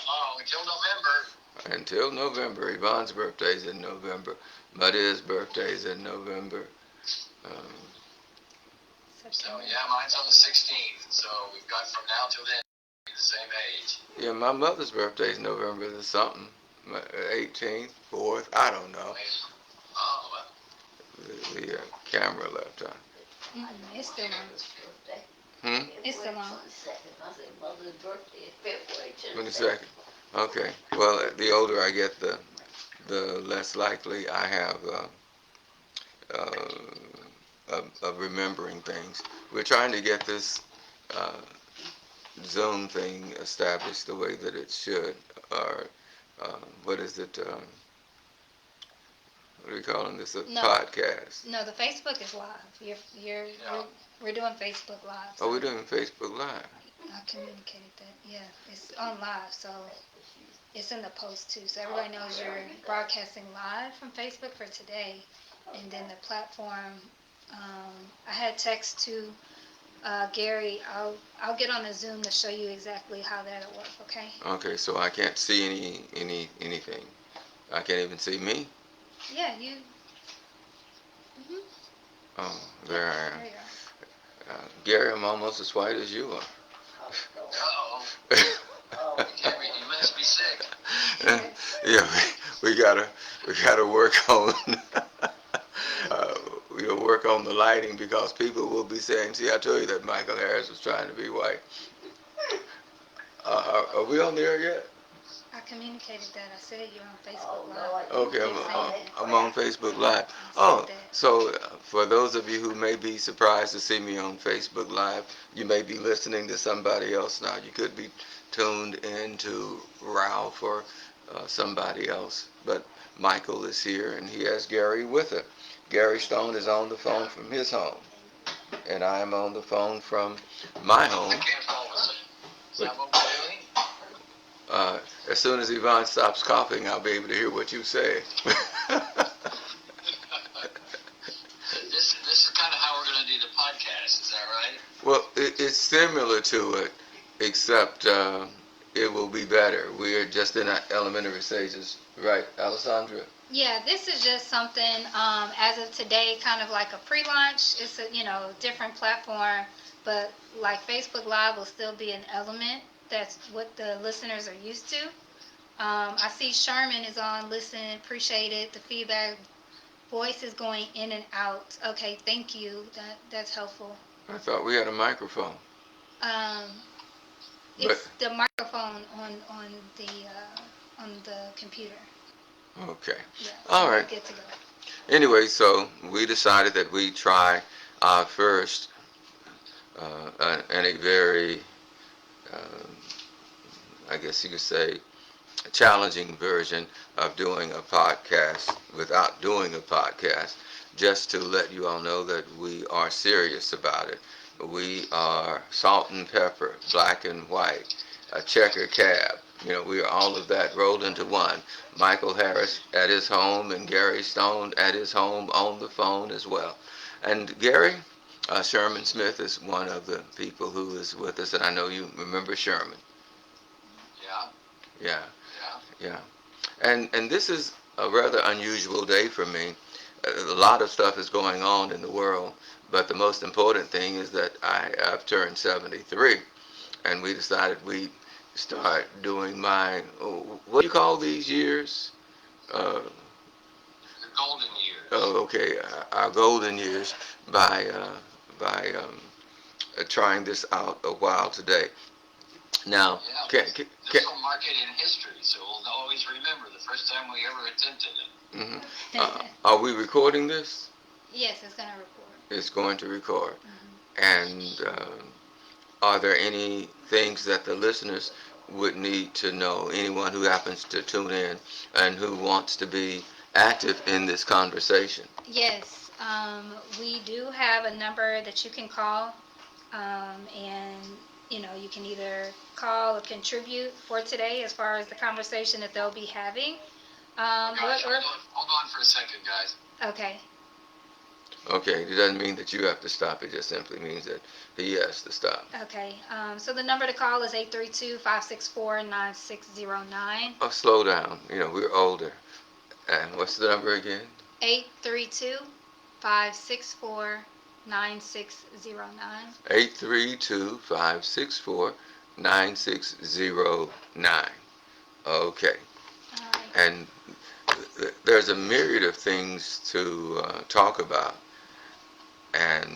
long until November. Until November. Yvonne's birthday's in November. Maria's birthday's in November. Um, So yeah, mine's on the 16th. So we've got from now till then the same age. yeah, my mother's birthday's November the something. 18th, 4th, I don't know. Oh, well. The camera left on. It's still on. It's still on. 22nd. Okay. Well, the older I get, the less likely I have of remembering things. We're trying to get this Zoom thing established the way that it should, or what is it? What are we calling this? A podcast? No, the Facebook is live. We're doing Facebook Live. So. Oh, we're doing Facebook Live. I communicated that. Yeah, it's on live, so it's in the post too. So everybody knows you're broadcasting live from Facebook for today, and then the platform. I had text to Gary. I'll get on a Zoom to show you exactly how that'll work. Okay. Okay, so I can't see anything. I can't even see me. Yeah, you. Mhm. Oh, there I am. There you are. Gary, I'm almost as white as you are. Uh-oh. Gary, you must be sick. Yeah, we gotta work on we'll work on the lighting because people will be saying, "See, I told you that Michael Harris was trying to be white." Are we on the air yet? I communicated that. I said you're on Facebook Live. Okay, I'm on Facebook Live. Oh, so for those of you who may be surprised to see me on Facebook Live, you may be listening to somebody else now. You could be tuned in to Ralph or somebody else. But Michael is here, and he has Gary with him. Gary Stone is on the phone from his home, and I am on the phone from my home. Is that what we're doing? As soon as Yvonne stops coughing, I'll be able to hear what you say. This is kind of how we're going to do the podcast. Is that right? Well, it's similar to it, except it will be better. We're just in our elementary stages, right, Alessandra? Yeah, this is just something as of today, kind of like a pre-launch. It's a different platform, but like Facebook Live will still be an element. That's what the listeners are used to. I see Sherman is on. Listen, appreciate it. The feedback, voice is going in and out. Okay, thank you. That's helpful. I thought we had a microphone. It's the microphone on the computer. Okay. Yeah, all right. Good to go. Anyway, so we decided that we try our first and a very, I guess you could say, challenging version of doing a podcast without doing a podcast, just to let you all know that we are serious about it. We are salt and pepper, black and white, a checker cab. We are all of that rolled into one. Michael Harris at his home and Gary Stone at his home on the phone as well. And Gary, Sherman Smith is one of the people who is with us, and I know you remember Sherman. Yeah. Yeah. And this is a rather unusual day for me. A lot of stuff is going on in the world, but the most important thing is that I've turned 73, and we decided we'd start doing what do you call these years? The golden years. Oh, okay, our golden years by trying this out a while today. Now, this will mark it in history, so we'll always remember the first time we ever attempted it. Mm-hmm. Are we recording this? Yes, it's going to record. It's going to record. Mm-hmm. And are there any things that the listeners would need to know? Anyone who happens to tune in and who wants to be active in this conversation? Yes, we do have a number that you can call, and you can either call or contribute for today as far as the conversation that they'll be having. Hold on for a second, guys. Okay. Okay, it doesn't mean that you have to stop. It just simply means that he has to stop. Okay, so the number to call is 832-564-9609. Oh, slow down. You know, we're older. And what's the number again? 832-564-9609. 832-564-9609. Okay. All right. And there's a myriad of things to talk about. And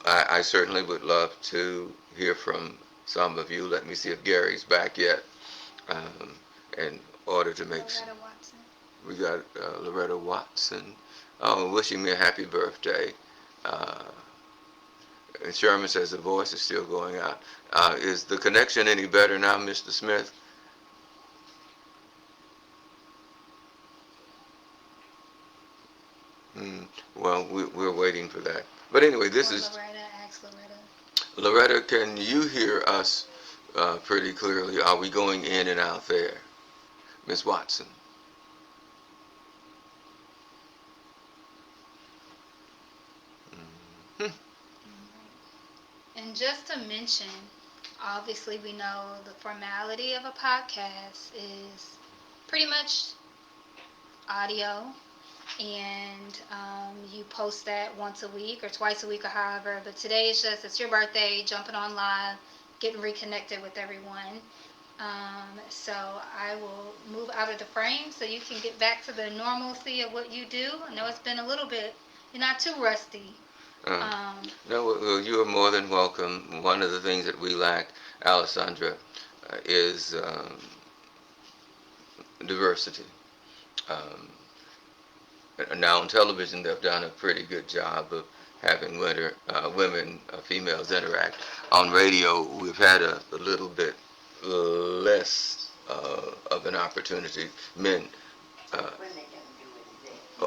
I certainly would love to hear from some of you. Let me see if Gary's back yet. In order to make Loretta Watson. We got Loretta Watson. Oh, wishing me a happy birthday. And Sherman says the voice is still going out. Is the connection any better now, Mr. Smith? Well, we're waiting for that. But anyway, this is Loretta. Ask Loretta. Loretta. Can you hear us pretty clearly? Are we going in and out there, Miss Watson? And just to mention, obviously we know the formality of a podcast is pretty much audio, and you post that once a week or twice a week or however, but today is just, it's your birthday, jumping on live, getting reconnected with everyone. So I will move out of the frame so you can get back to the normalcy of what you do. I know it's been a little bit, you're not too rusty. No, well, you are more than welcome. One of the things that we lack, Alessandra, is diversity. Now on television, they've done a pretty good job of having women, females interact. On radio, we've had a little bit less of an opportunity. Men.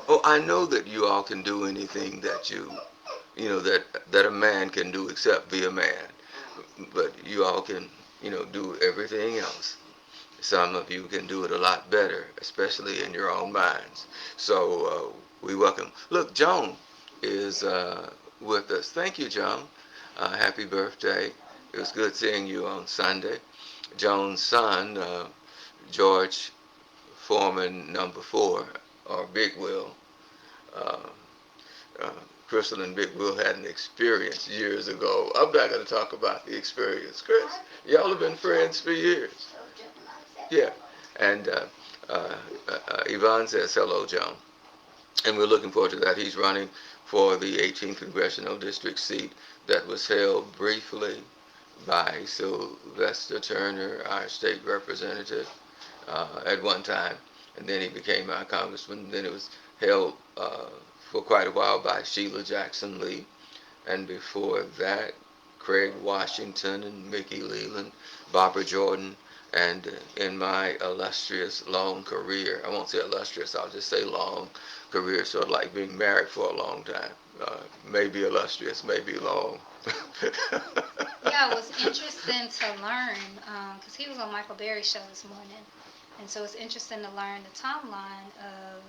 Oh, I know that you all can do anything that that a man can do except be a man. But you all can, do everything else. Some of you can do it a lot better, especially in your own minds. So we welcome. Look, Joan is with us. Thank you, Joan. Happy birthday. It was good seeing you on Sunday. Joan's son, George Foreman, number 4, or Big Will. Crystal and Big Will had an experience years ago. I'm not going to talk about the experience, Chris. Y'all have been friends for years. Yeah. And Yvonne says, hello, Joan. And we're looking forward to that. He's running for the 18th Congressional District seat that was held briefly by Sylvester Turner, our state representative, at one time. And then he became our congressman. Then it was held for quite a while by Sheila Jackson Lee. And before that, Craig Washington and Mickey Leland, Barbara Jordan. And in my illustrious long career, I won't say illustrious, I'll just say long career, sort of like being married for a long time. Maybe illustrious, maybe long. Yeah, it was interesting to learn, because he was on Michael Berry's show this morning, and so it's interesting to learn the timeline of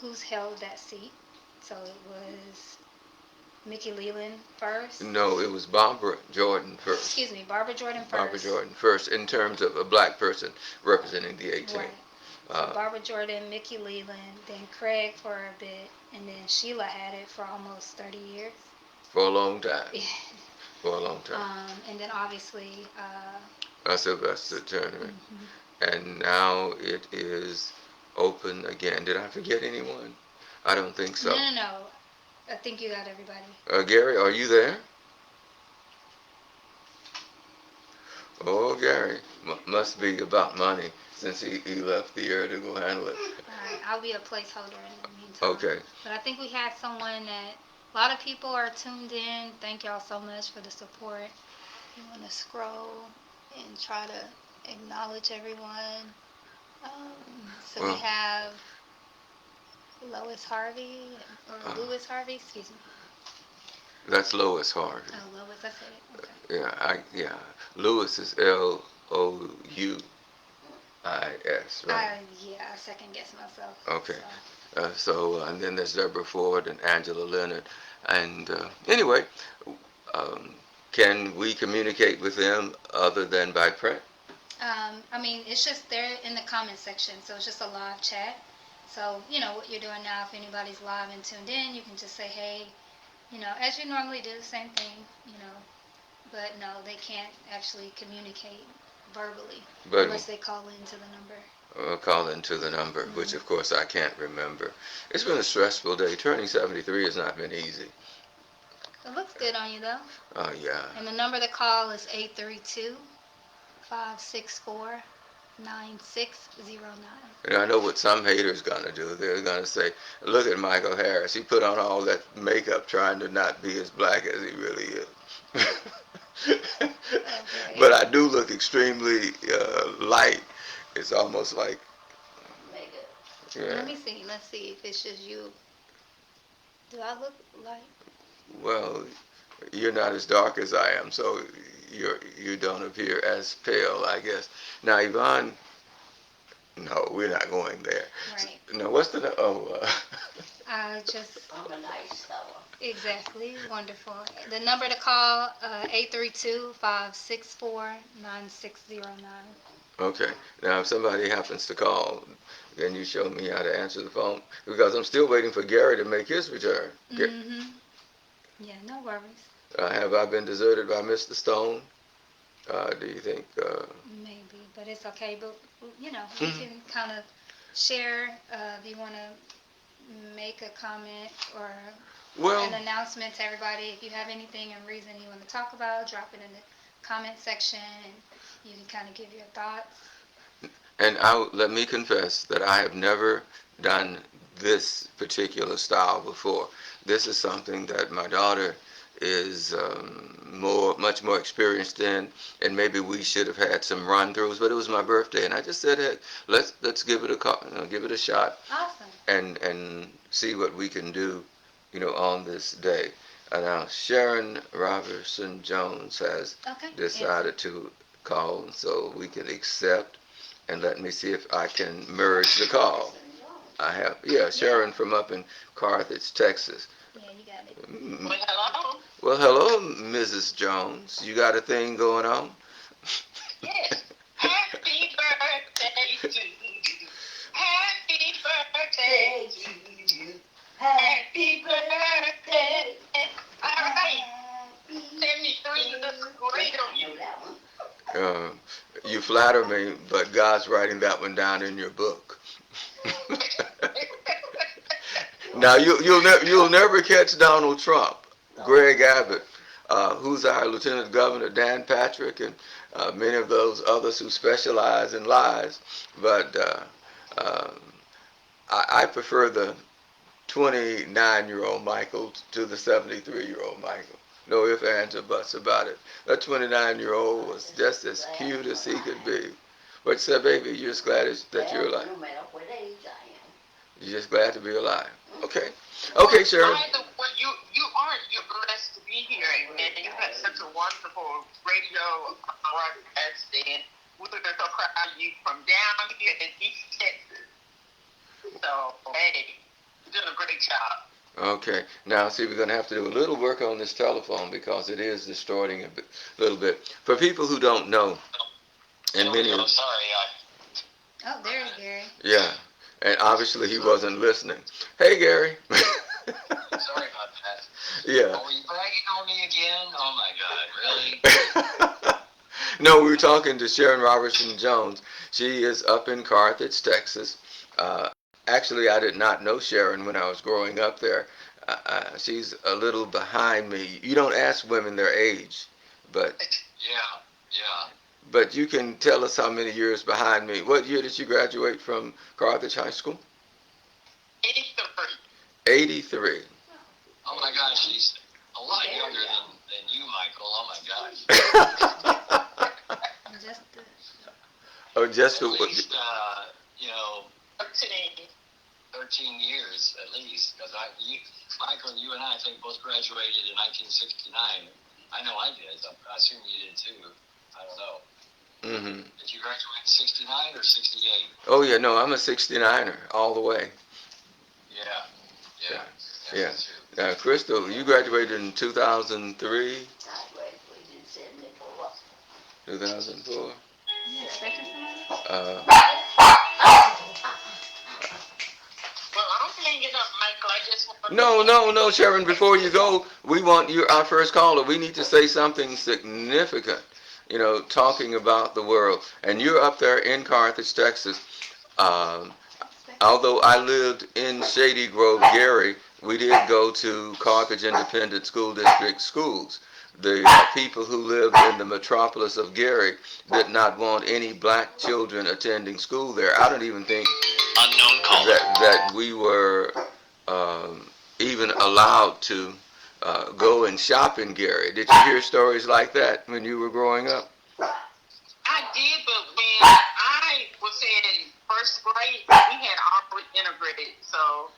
who's held that seat. So it was Mickey Leland first. No, it was Barbara Jordan first. Excuse me, Barbara Jordan first. Barbara Jordan first, in terms of a black person representing the 18th. Right. So Barbara Jordan, Mickey Leland, then Craig for a bit, and then Sheila had it for almost 30 years. For a long time. For a long time. And then obviously Sylvester Turner. Mm-hmm. And now it is open again. Did I forget anyone? I don't think so. No. I think you got everybody. Gary, are you there? Oh, Gary. Must be about money, since he left the air to go handle it. All right, I'll be a placeholder in the meantime. Okay. But I think we had someone that, a lot of people are tuned in. Thank y'all so much for the support. You want to scroll and try to acknowledge everyone. We have Lois Harvey, or Louis Harvey, excuse me. That's Lois Harvey. Oh, Lois, I said it. Okay. Yeah. Louis is Louis, right? I second guess myself. Okay. And then there's Deborah Ford and Angela Leonard. And anyway, um, can we communicate with them other than by print? I mean, it's just they're in the comment section, so it's just a live chat. So, you know, what you're doing now, if anybody's live and tuned in, you can just say, hey, you know, as you normally do, the same thing, you know. But no, they can't actually communicate verbally But unless they call into the number. call into the number, which of course I can't remember. It's been a stressful day. Turning 73 has not been easy. It looks good on you, though. Oh, yeah. And the number to call is 832-564-9609. And I know what some haters gonna do. They're gonna say, "Look at Michael Harris. He put on all that makeup trying to not be as black as he really is." Okay. But I do look extremely light. It's almost like, yeah. Let me see. Let's see if it's just you. Do I look like? Well, you're not as dark as I am, so you don't appear as pale, I guess. Now, Yvonne, no, we're not going there. Right. No, what's the I just I'm a nice fella. exactly wonderful. The number to call 832-564-9609. Okay. Now, if somebody happens to call, then you show me how to answer the phone because I'm still waiting for Gary to make his return. Mhm. Yeah, no worries. Have I been deserted by Mr. Stone? Do you think? Maybe, but it's okay. But you know, we can kind of share. If you want to make a comment or Well, an announcement to everybody, if you have anything and reason you want to talk about, drop it in the comment section, and you can kind of give your thoughts. and let me confess that I have never done this particular style before. This is something that my daughter is much more experienced in, and maybe we should have had some run-throughs. But it was my birthday, and I just said, hey, let's give it give it a shot, Awesome. and see what we can do, on this day. And now Sharon Robertson Jones has Okay. decided to call, so we can accept. And let me see if I can merge the call. I have, Sharon from up in Carthage, Texas. Yeah, you got it. Well, hello? Well, hello, Mrs. Jones. You got a thing going on? Yes. Happy birthday to you. Happy birthday to you. Happy birthday. All right. 73 looks great on you. You flatter me, but God's writing that one down in your book. Now you'll never catch Donald Trump, Greg Abbott, who's our Lieutenant Governor, Dan Patrick, and many of those others who specialize in lies. But I prefer the 29-year-old Michael to the 73-year-old Michael. No ifs, ands, or buts about it. That 29-year-old was just as cute as he could be. But you said, baby, you're just glad that you're alive. No matter what age I am. You're just glad to be alive. Okay. Okay, Sharon. By the way, you're blessed to be here, and you had such a wonderful radio broadcast, and we're so proud of you from down here in East Texas. So, hey, you're doing a great job. Okay. Now, see, we're going to have to do a little work on this telephone because it is distorting a little bit. For people who don't know, and many I'm sorry. Oh, there's Gary. Yeah, and obviously he wasn't listening. Hey, Gary. Sorry about that. Yeah. Are you bragging on me again? Oh my God, really? No, we were talking to Sharon Robertson Jones. She is up in Carthage, Texas. Actually, I did not know Sharon when I was growing up there. She's a little behind me. You don't ask women their age, but Yeah. you can tell us how many years behind me. What year did you graduate from Carthage High School? 83. 83. Oh my gosh, she's a lot younger than you, Michael. Oh my gosh. Just the, Oh, just At least, 13. 13 years at least. Because Michael, you and I think both graduated in 1969. I know I did. I assume you did too. I don't know. Mm-hmm. Did you graduate in 69 or 68? Oh, yeah, no, I'm a 69er all the way. Yeah. Yeah. Me too. Now, Crystal, you graduated in 2003, I graduated in 74. 2004. You expecting somebody? Well, I'm hanging up, Michael. I just want to No, Sharon, before you go, we want you, our first caller, we need to say something significant, talking about the world. And you're up there in Carthage, Texas. Um, Although I lived in Shady Grove, Gary, we did go to Carthage Independent School District schools. The people who lived in the metropolis of Gary did not want any black children attending school there. I don't even think Unknown caller. that we were even allowed to go and shop in Gary. Did you hear stories like that when you were growing up? I did, but when I was in first grade, we had already integrated, so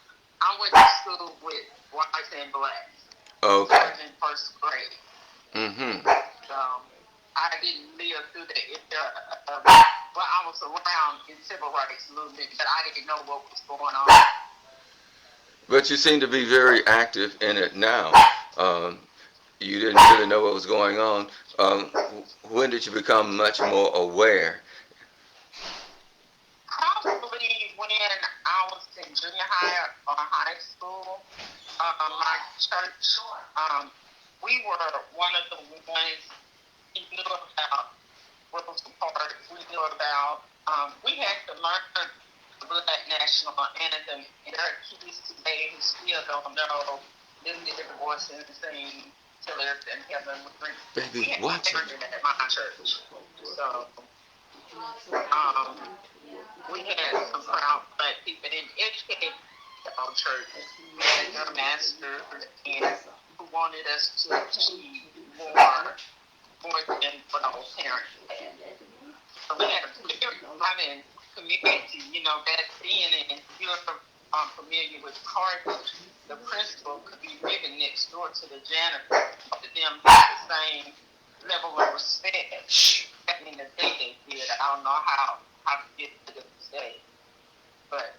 I went to school with whites and blacks. Okay. I was in first grade. Mm-hmm. So I didn't live through the well, I was around in civil rights movement, but I didn't know what was going on. But you seem to be very active in it now. You didn't really know what was going on. When did you become much more aware? Probably when I was in junior high or high school. My church, we were one of the ones we knew about Rosa Parks. We knew about, we had to learn the Black National Anthem. And there are kids today who still don't know them their voice and sing till earth and heaven. Baby, watch it. At my church. So, we had some proud black people in educated our church. We had young masters and who wanted us to achieve more than what our parents had. So we had a very loving community, back then, and if you're familiar with Carthage, the principal could be living next door to the janitor, to them have the same level of respect. Back in the day they did. I don't know how to get to this day, but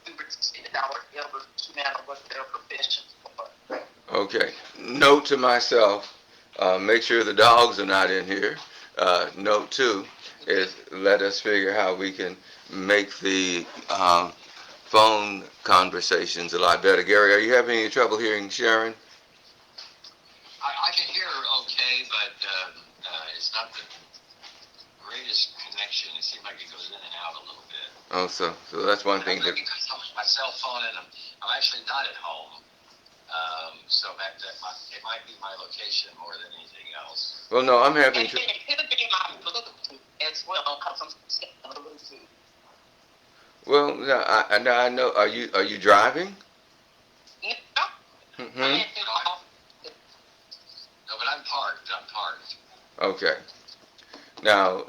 we respected our elders no matter what their professions were. Okay. Note to myself, make sure the dogs are not in here. Note two is let us figure how we can make the phone conversations a lot better. Gary, are you having any trouble hearing Sharon? I can hear her okay, but it's not the greatest connection. It seems like it goes in and out a little bit. Oh, so that's one thing that. Because I'm on my cell phone and I'm actually not at home. So it might be my location more than anything else. Well, no, I'm having. It could be my Bluetooth as well, because I'm still on Bluetooth. Well, now I know. Are you driving? No. Mm-hmm. No, but I'm parked. Okay. Now,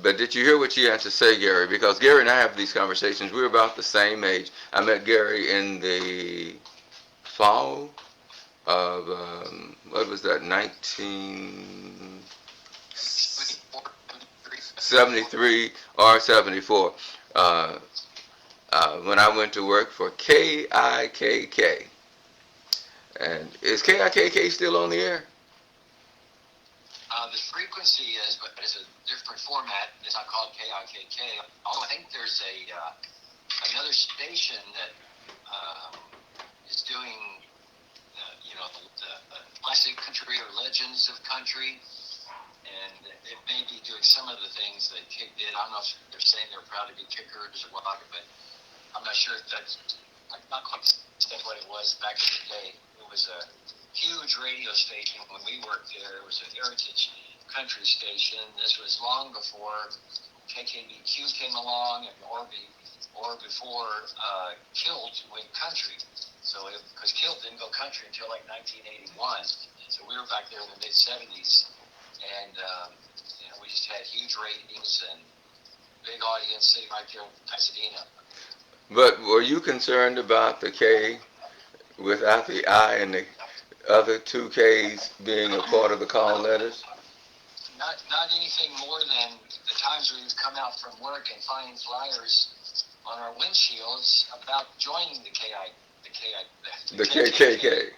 but did you hear what she had to say, Gary? Because Gary and I have these conversations. We're about the same age. I met Gary in the fall of, what was that, 1973 or 74, when I went to work for KIKK. And is KIKK still on the air? The frequency is, but it's a different format. It's not called KIKK. Although I think there's another station that is doing, the classic country or legends of country, and it may be doing some of the things that Kick did. I don't know if they're saying they're proud to be kickers or what, but I'm not sure if that's not quite what it was back in the day. It was a huge radio station when we worked there. It was a heritage country station. This was long before KKBQ came along or before Kilt went country. So because Kilt didn't go country until like 1981. So we were back there in the mid-70s, and we just had huge ratings and big audience sitting right there in Pasadena. But were you concerned about the K without the I and the other two Ks being a part of the call letters? Not anything more than the times we would come out from work and find flyers on our windshields about joining the The KKK.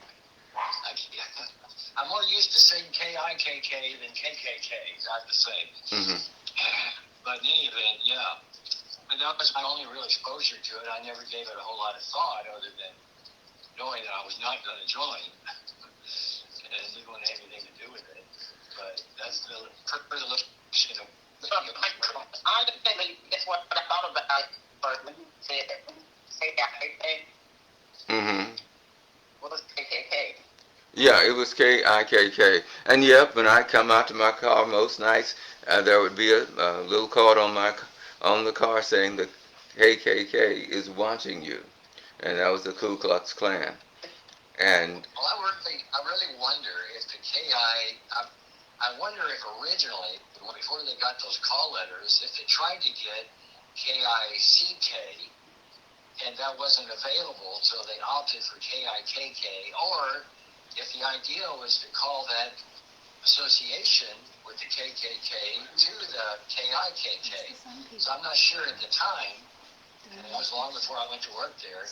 I'm more used to saying KIKK than KKK. Not the same. Mm-hmm. But in any event, yeah. But that was my only real exposure to it. I never gave it a whole lot of thought other than knowing that I was not going to join. And it didn't want to have anything to do with it. But that's the predilection of honestly, that's what I thought about it. But when you said KKK, Mm-hmm. what was KKK? Yeah, it was KIKK. And yep, when I come out to my car most nights, there would be a little card on the car saying the KKK is watching you, and that was the Ku Klux Klan. And well, I really wonder if the I wonder if originally, before they got those call letters, if they tried to get KICK, and that wasn't available, so they opted for KIKK, or if the idea was to call that association with the KKK to the KIKK. So I'm not sure at the time, and it was long before I went to work there,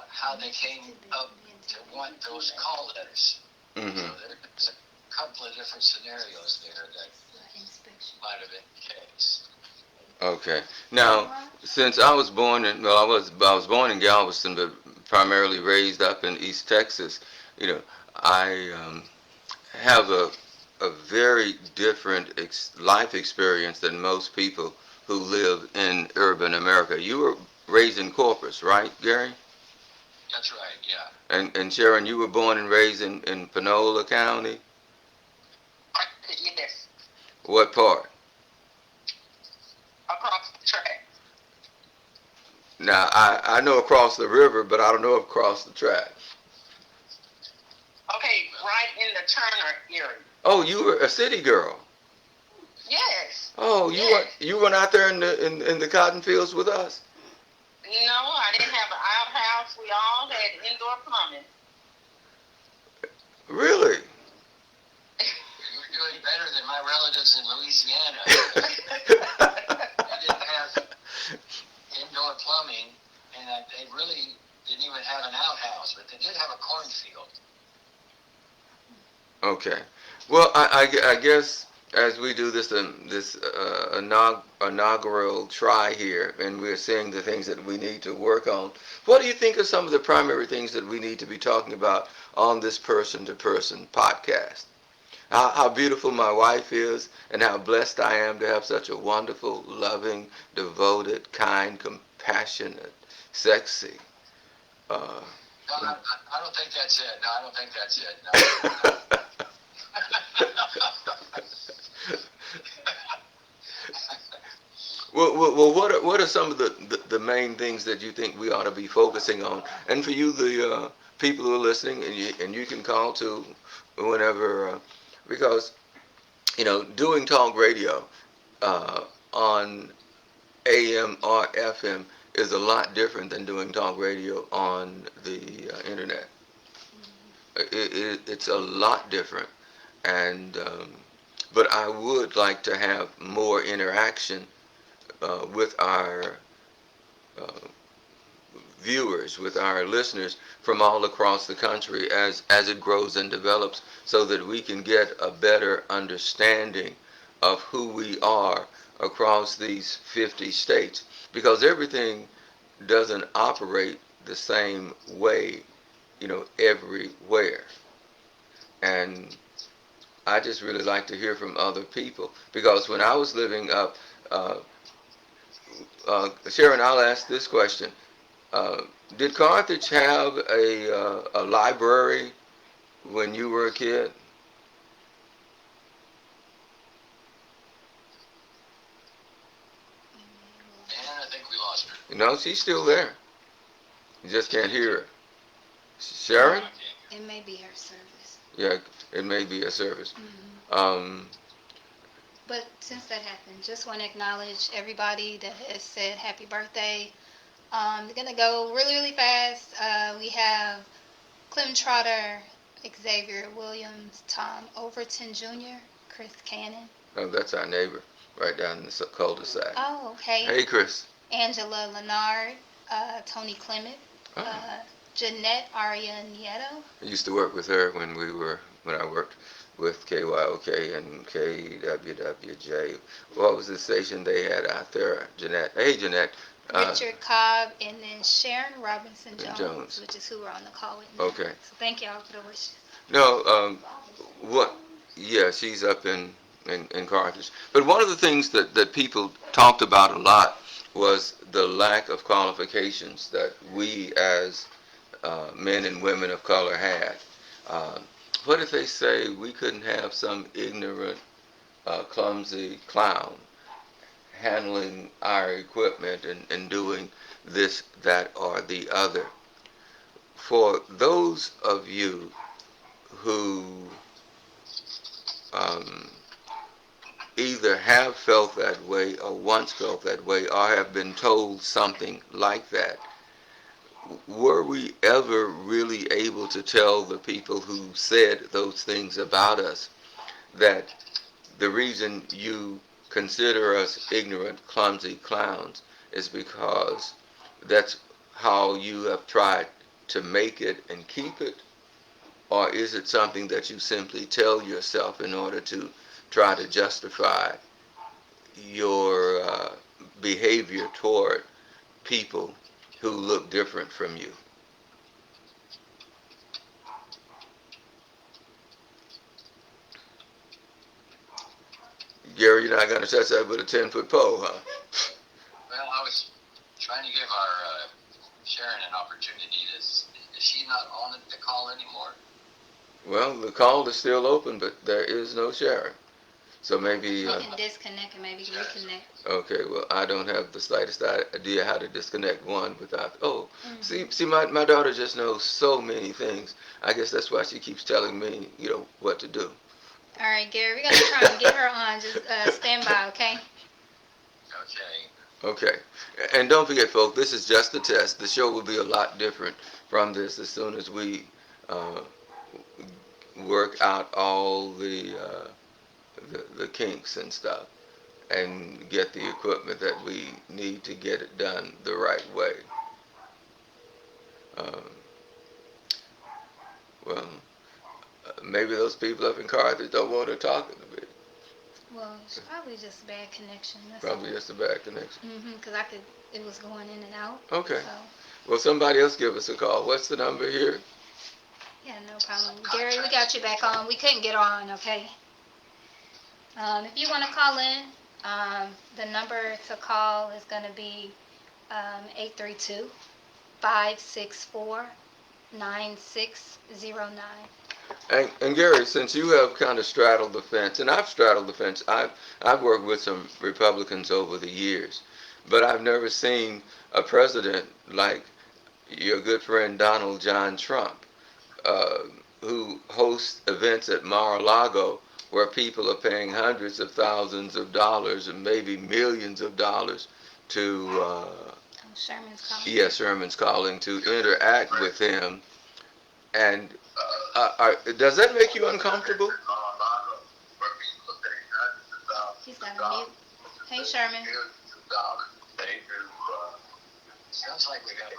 how they came up to want those call letters. mm-hmm. So there's a couple of different scenarios there that might have been the case. Okay. Now, since I was born in, well, I was born in Galveston, but primarily raised up in East Texas. I have a very different life experience than most people who live in urban America. You were raised in Corpus, right, Gary? That's right. Yeah. And Sharon, you were born and raised in Panola County. Yes. What part? Across the track. Now, I know across the river, but I don't know across the track. Okay, right in the Turner area. Oh, you were a city girl. Yes. Oh, you went out there in the cotton fields with us? No, I didn't have an outhouse. We all had indoor plumbing. Really? You're doing better than my relatives in Louisiana. They didn't have indoor plumbing, and they really didn't even have an outhouse, but they did have a cornfield. Okay. Well, I guess as we do this inaugural try here, and we're seeing the things that we need to work on, what do you think are some of the primary things that we need to be talking about on this person-to-person podcast? How beautiful my wife is, and how blessed I am to have such a wonderful, loving, devoted, kind, compassionate, sexy. No, I don't think that's it. No, I don't think that's it. No. Well, what are some of the main things that you think we ought to be focusing on? And for you, the people who are listening, and you can call to whenever, because doing talk radio on AM or FM is a lot different than doing talk radio on the internet. It's a lot different, and but I would like to have more interaction with our viewers, with our listeners from all across the country as it grows and develops, so that we can get a better understanding of who we are across these 50 states, because everything doesn't operate the same way, everywhere. And I just really like to hear from other people, because when I was living up, Sharon, I'll ask this question. Did Carthage have a library when you were a kid? And I think we lost her. No, she's still there. You just can't hear her. Sharon? It may be her service. Yeah, it may be a service. Mm-hmm. But since that happened, just want to acknowledge everybody that has said happy birthday. They're going to go really, really fast. We have Clem Trotter, Xavier Williams, Tom Overton Jr., Chris Cannon. Oh, that's our neighbor right down in the cul-de-sac. Oh, okay. Hey, Chris. Angela Lennard, Tony Clement, Oh. Jeanette Aria Nieto. I used to work with her when I worked with KYOK and KWWJ. What was the station they had out there? Jeanette. Hey, Jeanette. Richard Cobb, and then Sharon Robinson Jones, Jones. which is who we're on the call with now. Okay. So thank y'all for the wishes. No, what? Yeah, she's up in Carthage. But one of the things that people talked about a lot was the lack of qualifications that we as men and women of color had. What if they say we couldn't have some ignorant, clumsy clown handling our equipment and doing this, that, or the other? For those of you who either have felt that way or once felt that way or have been told something like that, were we ever really able to tell the people who said those things about us that the reason you consider us ignorant, clumsy clowns is because that's how you have tried to make it and keep it? Or is it something that you simply tell yourself in order to try to justify your behavior toward people who look different from you? Gary, you're not going to touch that with a 10-foot pole, huh? Well, I was trying to give our Sharon an opportunity. Is she not on the call anymore? Well, the call is still open, but there is no Sharon. So maybe... You can disconnect and maybe reconnect. Okay, well, I don't have the slightest idea how to disconnect one without... Oh, see, my daughter just knows so many things. I guess that's why she keeps telling me, what to do. All right, Gary, we're going to try and get her on. Just stand by, okay? Okay. Okay. And don't forget, folks, this is just a test. The show will be a lot different from this as soon as we work out all the kinks and stuff and get the equipment that we need to get it done the right way. Maybe those people up in Carthage don't want her talking to me. Well, it's probably just a bad connection. That's Probably all. just a bad connection. Because it was going in and out. Okay. So, Well, somebody else give us a call. What's the number here? yeah, no problem. Gary, we got you back on. We couldn't get on, okay? If you want to call in, the number to call is going to be 832-564-9609. And Gary, since you have kind of straddled the fence, and I've straddled the fence, I've worked with some Republicans over the years, but I've never seen a president like your good friend Donald John Trump, who hosts events at Mar-a-Lago where people are paying hundreds of thousands of dollars and maybe millions of dollars to Sherman's calling. yes, Sherman's calling to interact with him. And does that make you uncomfortable? He's got a mute. Hey, Sherman. Sounds like we have a...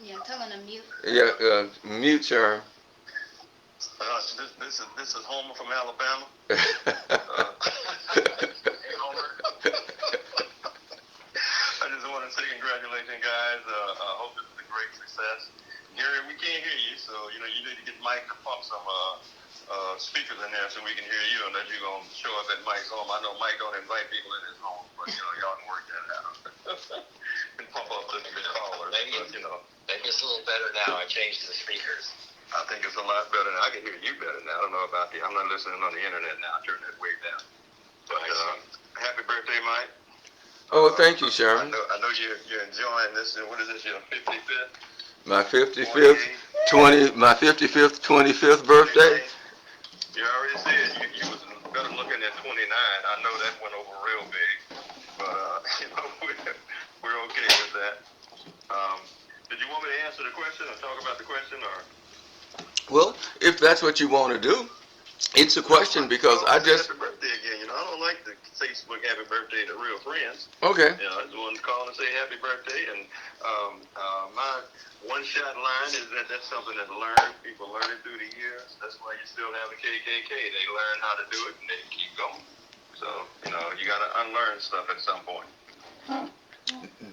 Yeah, tell him to mute. Yeah, mute Sherman. This is Homer from Alabama. Hey, Homer. I just want to say congratulations, guys. I hope this is a great success. Gary, we can't hear you, so you need to get Mike to pump some speakers in there so we can hear you, unless you're going to show up at Mike's home. I know Mike don't invite people in his home, but y'all can work that out. And pump up the callers. Maybe it's a little better now. I changed the speakers. I think it's a lot better now. I can hear you better now. I don't know about I'm not listening on the internet now. I turned that way down. But happy birthday, Mike. Oh, thank you, Sherman. I know you're enjoying this. What is this? Your 55th? My 55th, 25th birthday. You already said you was better looking than 29. I know that went over real big, but we're okay with that. Did you want me to answer the question or talk about the question or? Well, if that's what you want to do, it's a question because I just... Happy birthday again. I don't don't like to Facebook happy birthday to real friends. Okay. You know, I just wanted to call and say happy birthday. And my one-shot line is that that's something that people learn it through the years. That's why you still have the KKK. They learn how to do it and they keep going. So, you know, you got to unlearn stuff at some point.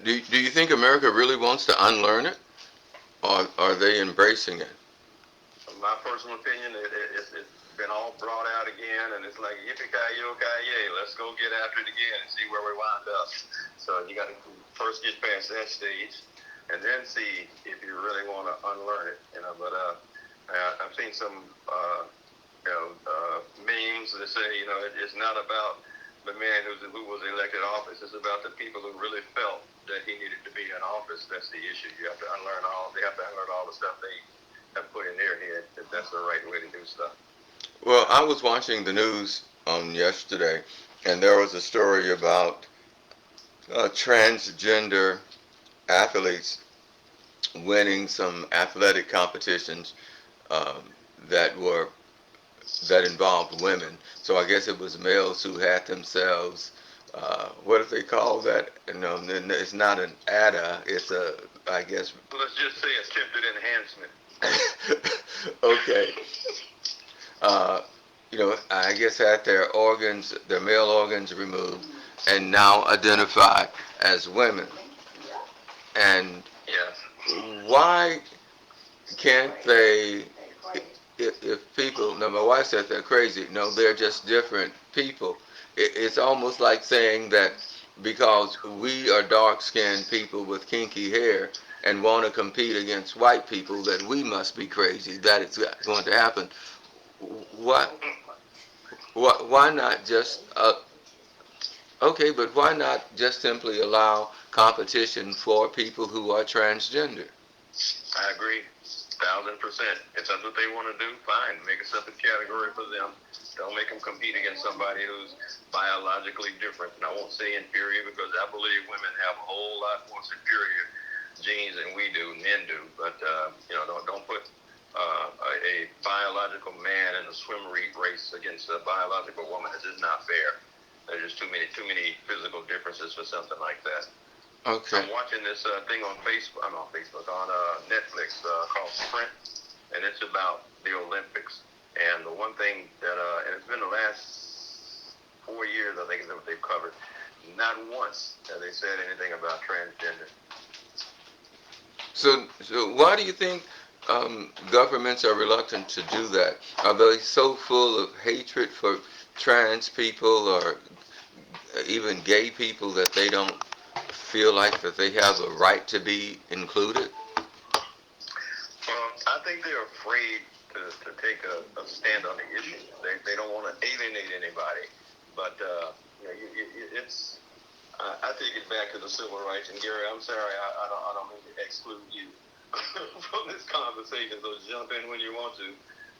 Do you think America really wants to unlearn it, or are they embracing it? My personal opinion, it's been all brought out again, and it's like yippee-ki-yo-ki-yay, let's go get after it again and see where we wind up. So you got to first get past that stage, and then see if you really want to unlearn it. You know, but I've seen some memes that say, you know, it's not about the man who was elected office. It's about the people who really felt that he needed to be in office. That's the issue. They have to unlearn all the stuff they have put in their head, that that's the right way to do stuff. Well, I was watching the news yesterday, and there was a story about transgender athletes winning some athletic competitions that involved women. So I guess it was males who had themselves, what do they call that? No, it's not an ADA. It's I guess. Let's just say attempted enhancement. Okay. You know, I guess had their male organs removed, and now identify as women. And why can't they? If people, no, my wife said they're crazy. No, they're just different people. It's almost like saying that because we are dark-skinned people with kinky hair and want to compete against white people, that we must be crazy. That it's going to happen. Why not just? Okay, but why not just simply allow competition for people who are transgender? I agree. 1,000%. If that's what they want to do, fine. Make a separate category for them. Don't make them compete against somebody who's biologically different. And I won't say inferior, because I believe women have a whole lot more superior genes than we do, men do. But don't put a biological man in a swim race against a biological woman. It's just not fair. There's just too many physical differences for something like that. Okay. I'm watching this thing on Facebook. On Netflix called Sprint, and it's about the Olympics. And the one thing that, and it's been the last 4 years, I think, is what they've covered. Not once have they said anything about transgender. So why do you think governments are reluctant to do that? Are they so full of hatred for trans people or even gay people that they don't feel like that they have a right to be included? I think they're afraid to take a stand on the issue. They don't want to alienate anybody. But it's I take it back to the civil rights. And Gary, I'm sorry, I don't mean to exclude you from this conversation. So jump in when you want to.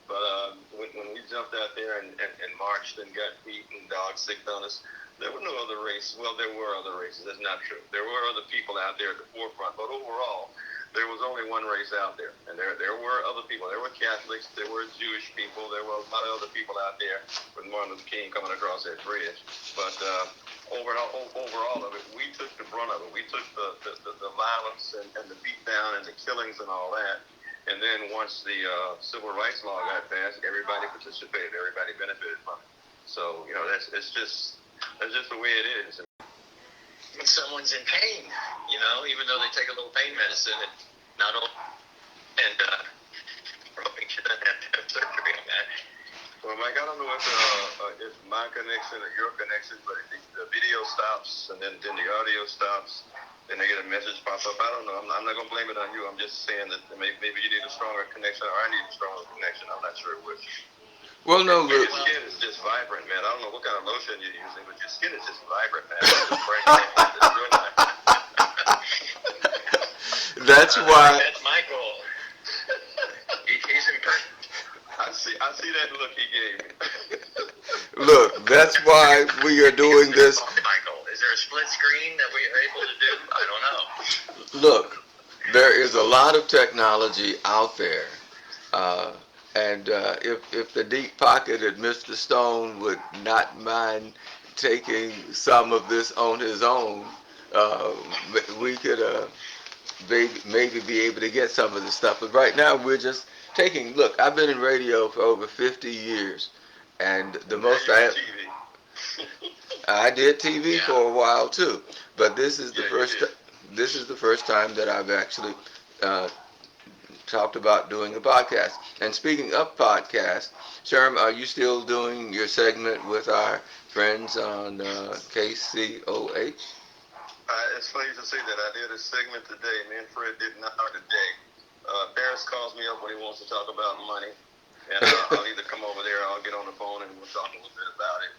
But when we jumped out there and marched and got beaten, dogs sicked on us, there were no other race. Well, there were other races. That's not true. There were other people out there at the forefront. But overall, there was only one race out there. And there were other people. There were Catholics. There were Jewish people. There were a lot of other people out there with Martin Luther King coming across that bridge. But overall of it, we took the brunt of it. We took the violence and the beatdown and the killings and all that. And then once the civil rights law got passed, everybody participated. Everybody benefited from it. So, that's just the way it is. When someone's in pain, even though they take a little pain medicine, and not only, and we're hoping she doesn't have to have surgery on that. Well, Mike, I don't know if it's my connection or your connection, but the video stops and then the audio stops. Then they get a message pop up. I don't know. I'm not going to blame it on you. I'm just saying that maybe you need a stronger connection, or I need a stronger connection. I'm not sure which. Well, no, your skin is just vibrant, man. I don't know what kind of lotion you're using, but your skin is just vibrant, man. That's why. That's my goal. He's impressed. I see that look he gave me. Look, that's why we are doing this. Michael, is there a split screen that we are able to do? I don't know. Look, there is a lot of technology out there. And if the deep-pocketed Mr. Stone would not mind taking some of this on his own, uh, we could maybe be able to get some of this stuff. But right now, we're just taking. Look, I've been in radio for over 50 years, and the most I did TV for a while too. But this is the first. This is the first time that I've actually talked about doing a podcast. And speaking of podcasts, Sherm, are you still doing your segment with our friends on KCOH? It's funny to say that I did a segment today. Me and Fred did an hour today. Paris calls me up when he wants to talk about money, and I'll either come over there or I'll get on the phone and we'll talk a little bit about it.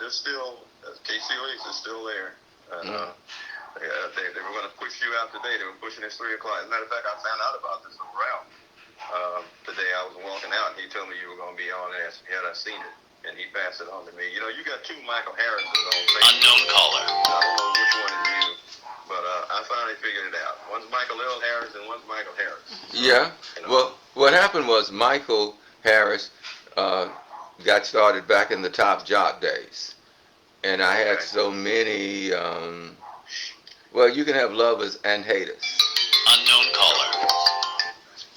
They're still KCOH is still there. They were going to push you out today. They were pushing it 3 o'clock. As a matter of fact, I found out about this from Ralph. Today I was walking out and he told me you were going to be on it. Had I seen it? And he passed it on to me. You got 2 Michael Harrises on Facebook. Unknown caller. I don't know which one is you, but I finally figured it out. One's Michael L. Harris and one's Michael Harris. Yeah. Well, what happened was Michael Harris got started back in the Top Jock days. And I had so many, well, you can have lovers and haters. Unknown caller.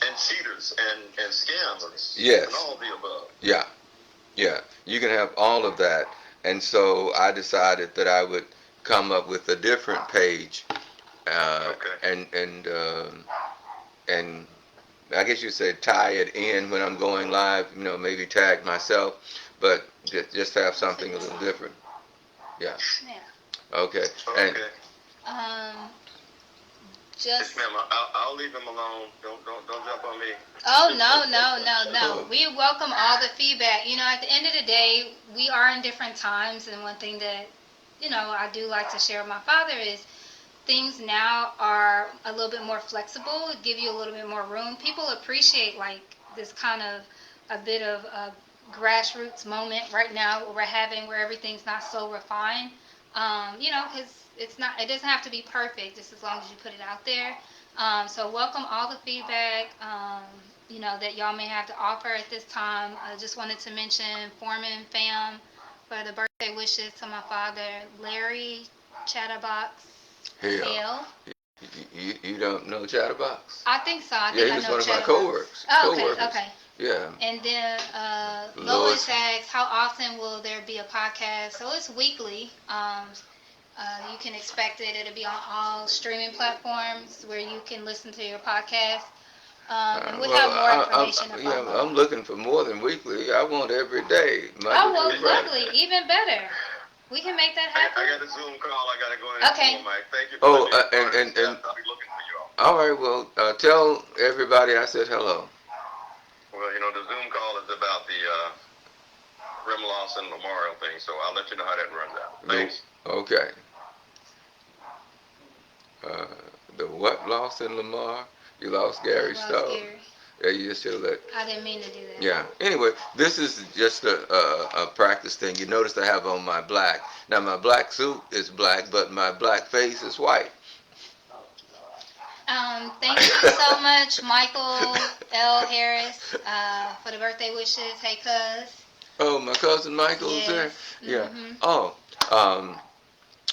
And cheaters and scammers. Yes. And all the above. Yeah. You can have all of that. And so I decided that I would come up with a different page. And I guess you say tie it in when I'm going live, maybe tag myself, but just have something a little different. Yeah. Okay. And just. Yes, ma'am. I'll leave him alone. Don't jump on me. Oh no. We welcome all the feedback. At the end of the day, we are in different times, and one thing that I do like to share with my father is things now are a little bit more flexible, give you a little bit more room. People appreciate this kind of a bit of a grassroots moment right now we're having where everything's not so refined, because it doesn't have to be perfect just as long as you put it out there. So welcome all the feedback, that y'all may have to offer at this time. I just wanted to mention Foreman Fam for the birthday wishes to my father, Larry Chatterbox. Hell. You don't know Chatterbox? I think so. I he was one of my coworkers. Oh, okay. Yeah. And then Lois asks, how often will there be a podcast? So it's weekly. You can expect it. It'll be on all streaming platforms where you can listen to your podcast. And we'll have more information about it. I'm looking for more than weekly. I want every day. Lovely. Even better. We can make that happen. I got a Zoom call. I got to go in. Okay. Mike. Thank you. For and I'll be looking for you all. All right. Well, tell everybody I said hello. Well, the Zoom call is about the Rem Lawson Memorial thing, so I'll let you know how that runs out. Thanks. Okay. The what lost in Lamar? You lost Gary Stone. Yeah, you just should let. I didn't mean to do that. Yeah. Anyway, this is just a practice thing. You notice I have on my black. Now my black suit is black, but my black face is white. Thank you so much, Michael L. Harris, for the birthday wishes. Hey, cuz. Oh, my cousin Michael is there? Yeah. Mm-hmm. Oh,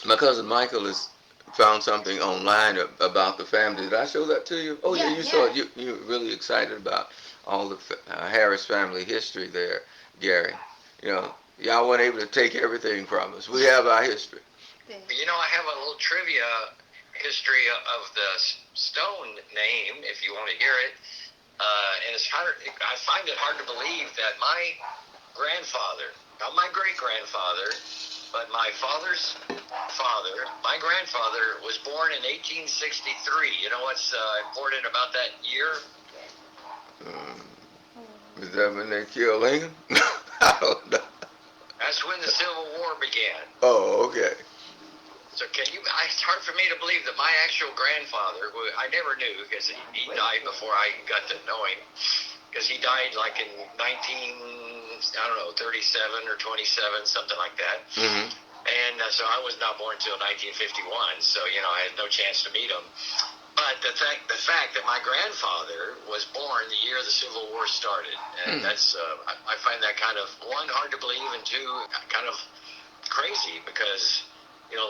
my cousin Michael has found something online about the family. Did I show that to you? Oh, yeah, you saw it. You were really excited about all the Harris family history there, Gary. Y'all weren't able to take everything from us. We have our history. I have a little trivia history of the Stone name, if you want to hear it. And it's hard. I find it hard to believe that my grandfather, not my great-grandfather, but my father's father, my grandfather, was born in 1863. You know what's important about that year? Is that when they killed Lincoln? I don't know. That's when the Civil War began. Oh, okay. So it's hard for me to believe that my actual grandfather, who I never knew because he died before I got to know him, because he died like in 37 or 27, something like that. Mm-hmm. And so I was not born until 1951, so, I had no chance to meet him. but the fact that my grandfather was born the year the Civil War started, and that's I find that kind of, one, hard to believe, and two, kind of crazy, because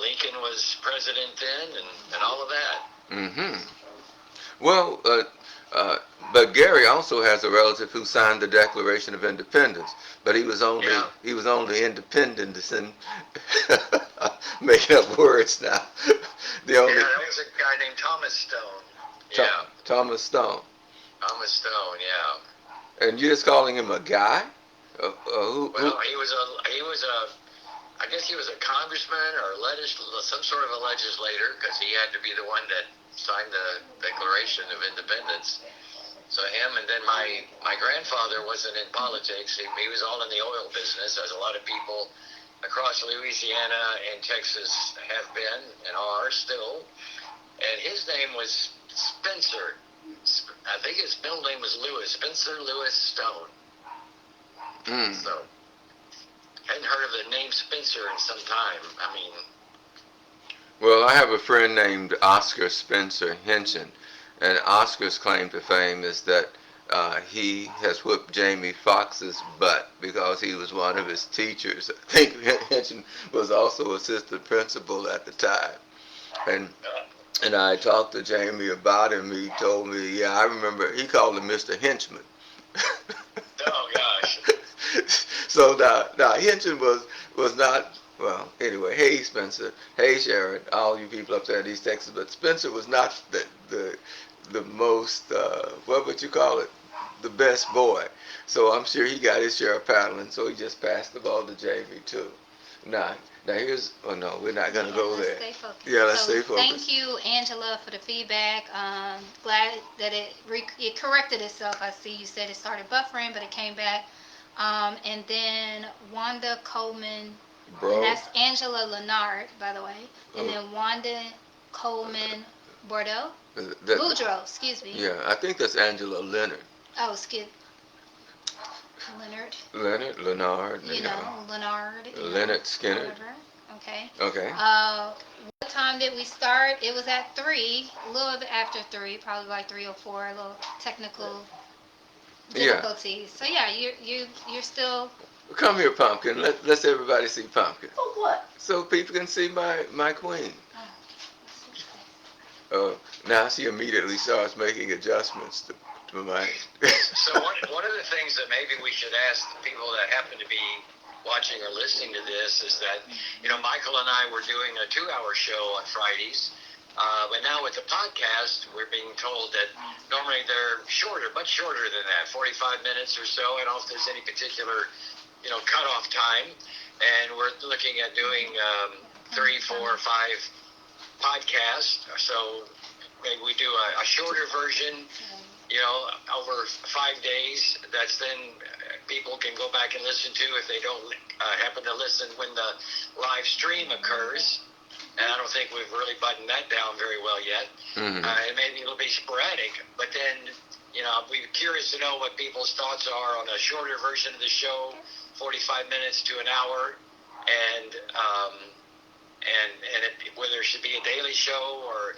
Lincoln was president then, and all of that. Mm-hmm. Well, but Gary also has a relative who signed the Declaration of Independence, but he was only independent and making up words now. The only that was a guy named Thomas Stone. Yeah, Thomas Stone. Thomas Stone. Yeah. And you're just calling him a guy? Well, he was a. I guess he was a congressman or some sort of a legislator, because he had to be the one that signed the Declaration of Independence. So him, and then my grandfather wasn't in politics. He was all in the oil business, as a lot of people across Louisiana and Texas have been and are still. And his name was Spencer. I think his middle name was Lewis, Spencer Lewis Stone. So, hadn't heard of the name Spencer in some time. I mean... Well, I have a friend named Oscar Spencer Hinchin, and Oscar's claim to fame is that he has whipped Jamie Foxx's butt because he was one of his teachers. I think Hinchin was also assistant principal at the time. And I talked to Jamie about him. He told me, yeah, I remember, he called him Mr. Hinchman. Oh, gosh. So now Hinchin was not, well, anyway, hey Spencer, hey Sharon, all you people up there in East Texas, but Spencer was not the most, what would you call it, the best boy. So I'm sure he got his share of paddling, so he just passed the ball to Jamie too. Now here's, oh no, we're not going to go there. Stay focused. Yeah, let's stay focused. Thank you, Angela, for the feedback. Glad that it corrected itself. I see you said it started buffering, but it came back. And then Wanda Coleman, and that's Angela Lennard, by the way. And then Wanda Coleman Boudreaux, excuse me. Yeah, I think that's Angela Leonard. Oh, skip. Leonard. Lennard. Leonard. Leonard Skinner. Whatever. Okay. Okay. What time did we start? It was at 3, a little bit after 3, probably like 3:04. A little technical difficulties. So yeah, you're still. Come here, Pumpkin. Let's everybody see Pumpkin. Oh, what? So people can see my queen. Now she immediately starts making adjustments to my. So one of the things that maybe we should ask the people that happen to be watching or listening to this is that, Michael and I were doing a 2-hour show on Fridays, but now with the podcast, we're being told that normally they're shorter, much shorter than that, 45 minutes or so. I don't know if there's any particular, cutoff time, and we're looking at doing 3, 4, 5 podcasts. So maybe we do a shorter version, over 5 days. That's then people can go back and listen to if they don't happen to listen when the live stream occurs. And I don't think we've really buttoned that down very well yet. Mm-hmm. And maybe it'll be sporadic. But then, we're curious to know what people's thoughts are on a shorter version of the show, 45 minutes to an hour, and whether it should be a daily show or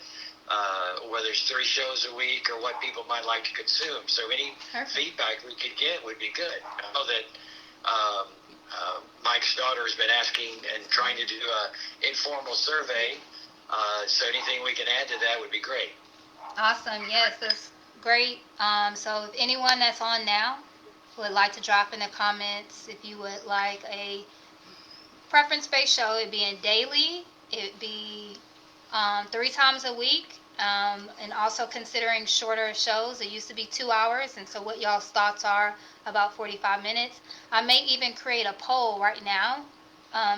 whether it's 3 shows a week or what people might like to consume. So any feedback we could get would be good. I know that Mike's daughter has been asking and trying to do an informal survey. So anything we can add to that would be great. Awesome. Yes, that's great. So if anyone that's on now would like to drop in the comments, if you would like a preference-based show, it'd be in daily. It'd be 3 times a week, and also considering shorter shows. It used to be 2 hours, and so what y'all's thoughts are about 45 minutes. I may even create a poll right now,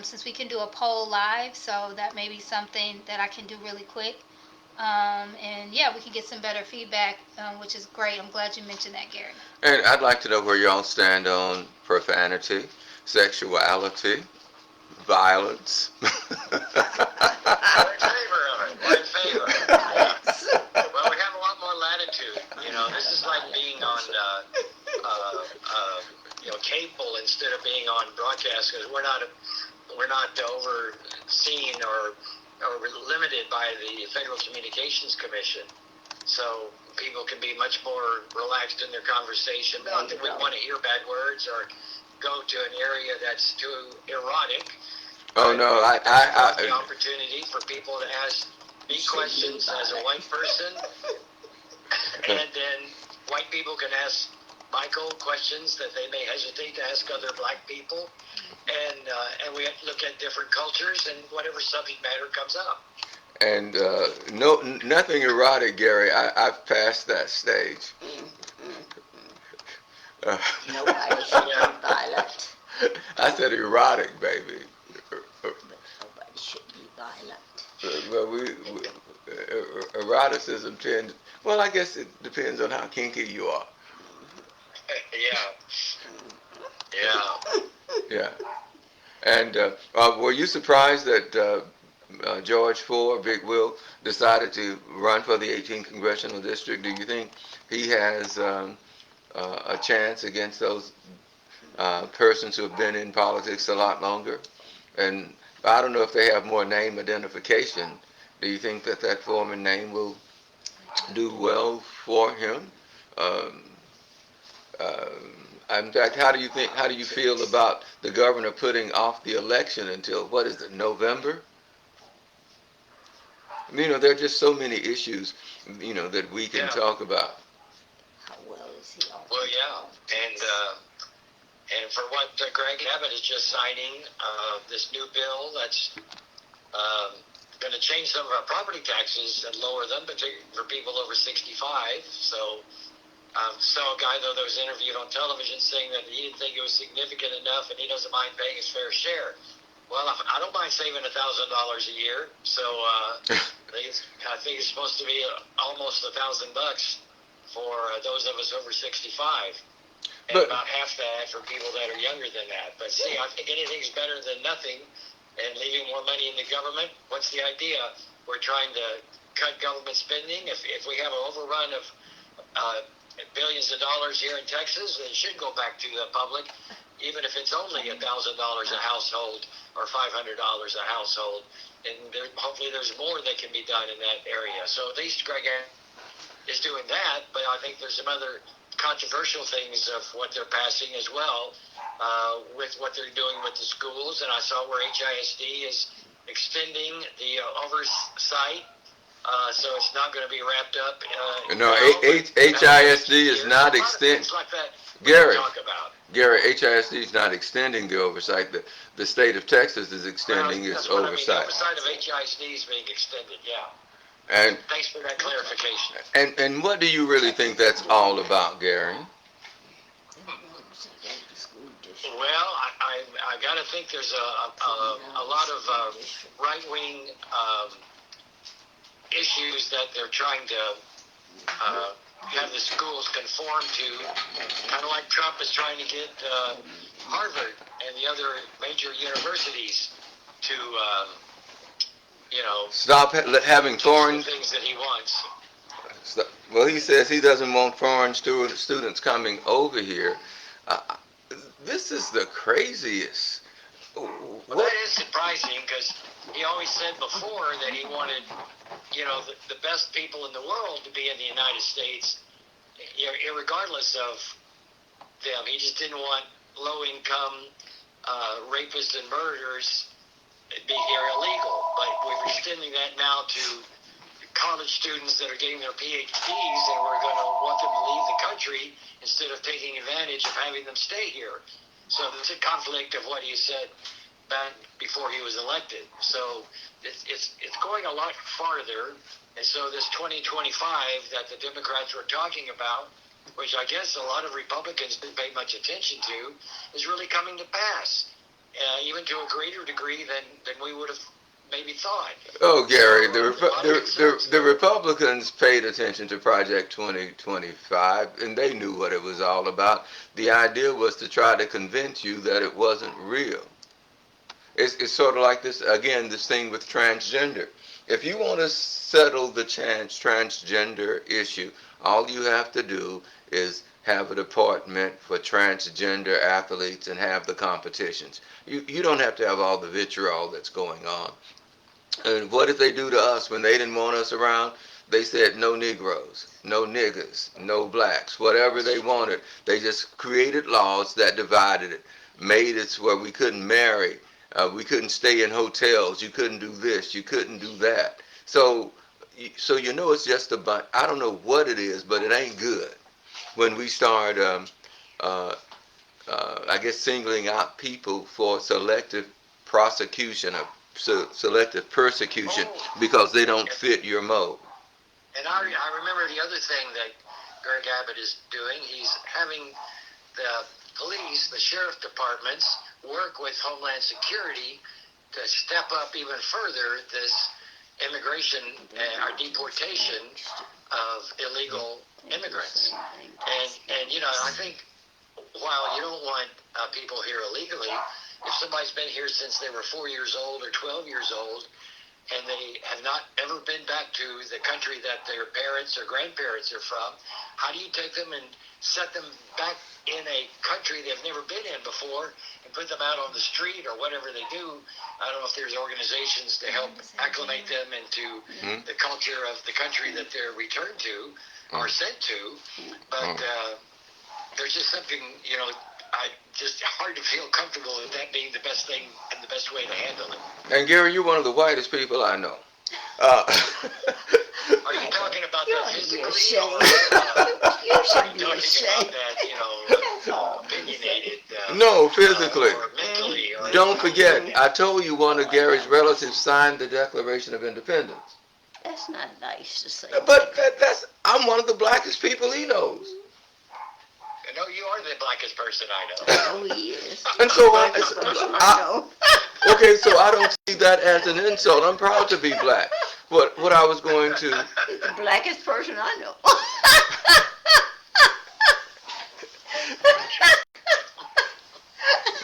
since we can do a poll live, so that may be something that I can do really quick. And yeah, we can get some better feedback, which is great. I'm glad you mentioned that, Gary. And I'd like to know where y'all stand on profanity, sexuality, violence. We're in favor of it. We're in favor of it. Well, we have a lot more latitude. This is like being on, cable instead of being on broadcast, because we're not overseen or limited by the Federal Communications Commission. so people can be much more relaxed in their conversation. Not that we want to hear bad words or go to an area that's too erotic. Oh no, The opportunity for people to ask me questions as a white person, and then white people can ask Michael questions that they may hesitate to ask other black people, and we look at different cultures and whatever subject matter comes up. And no, nothing erotic, Gary. I've passed that stage. Nobody should be violent. I said erotic, baby. But nobody should be violent. Well, eroticism tends. Well, I guess it depends on how kinky you are. Yeah. And were you surprised that George Ford, Big Will, decided to run for the 18th congressional district? Do you think he has a chance against those persons who have been in politics a lot longer? And I don't know if they have more name identification. Do you think that Foreman name will do well for him? In fact, how do you feel about the governor putting off the election until, what is it, November? There are just so many issues, that we can talk about. How well is he on? Well, and for what Greg Abbott is just signing, this new bill that's going to change some of our property taxes and lower them, particularly for people over 65. So saw a guy, though, that was interviewed on television saying that he didn't think it was significant enough and he doesn't mind paying his fair share. Well, I don't mind saving $1,000 a year, so I think it's supposed to be almost $1,000 for those of us over 65, and about half that for people that are younger than that. But see, I think anything's better than nothing, and leaving more money in the government. What's the idea? We're trying to cut government spending. If we have an overrun of billions of dollars here in Texas, it should go back to the public, even if it's only $1,000 a household or $500 a household. And hopefully there's more that can be done in that area. So at least Greg is doing that, but I think there's some other controversial things of what they're passing as well, with what they're doing with the schools. And I saw where HISD is extending the oversight. So it's not going to be wrapped up. HISD is not extending. Like that Gary, talk about. Gary, HISD is not extending the oversight. The state of Texas is extending its oversight. The oversight of HISD is being extended, yeah. And thanks for that clarification. And what do you really think that's all about, Gary? Well, I got to think there's a lot of right-wing issues that they're trying to have the schools conform to, kind of like Trump is trying to get Harvard and the other major universities to, stop having foreign things that he wants. Well, he says he doesn't want foreign students coming over here. This is the craziest. Well, that is surprising because he always said before that he wanted, the best people in the world to be in the United States, irregardless of them. He just didn't want low-income rapists and murderers to be here illegal. But we're extending that now to college students that are getting their PhDs, and we're going to want them to leave the country instead of taking advantage of having them stay here. So there's a conflict of what he said back before he was elected. So it's going a lot farther. And so this 2025 that the Democrats were talking about, which I guess a lot of Republicans didn't pay much attention to, is really coming to pass, even to a greater degree than we would have maybe thought. Oh, Gary, the Republicans paid attention to Project 2025, and they knew what it was all about. The idea was to try to convince you that it wasn't real. It's sort of like this thing with transgender. If you want to settle the transgender issue, all you have to do is have a department for transgender athletes and have the competitions. You don't have to have all the vitriol that's going on. And what did they do to us when they didn't want us around? they said no Negroes, no niggers, no blacks, whatever they wanted. They just created laws that divided it, made it where we couldn't marry, we couldn't stay in hotels, you couldn't do this, you couldn't do that. So you know it's just a bunch. I don't know what it is, but it ain't good when we start, I guess, singling out people for selective prosecution or selective persecution because they don't fit your mold. And I remember the other thing that Greg Abbott is doing. He's having the police, the sheriff departments, work with Homeland Security to step up even further this immigration or deportation of illegal immigrants. And you know, I think while you don't want people here illegally, if somebody's been here since they were 4 years old or 12 years old, and they have not ever been back to the country that their parents or grandparents are from, how do you take them and set them back in a country they've never been in before and put them out on the street or whatever they do? I don't know if there's organizations to help acclimate them into the culture of the country that they're returned to or sent to, but there's just something, you know, just hard to feel comfortable with that being the best thing and the best way to handle it. And Gary, you're one of the whitest people I know. Are you talking about that physically, or You are should you be talking ashamed. about that, you know, opinionated? No, physically. Or mentally? Or Don't forget, I told you one of Gary's relatives signed the Declaration of Independence. That's not nice to say. But I'm one of the blackest people he knows. No, you are the blackest person I know. Oh, he is. And so I know. okay, so I don't see that as an insult. I'm proud to be black. What I was going to... He's the blackest person I know.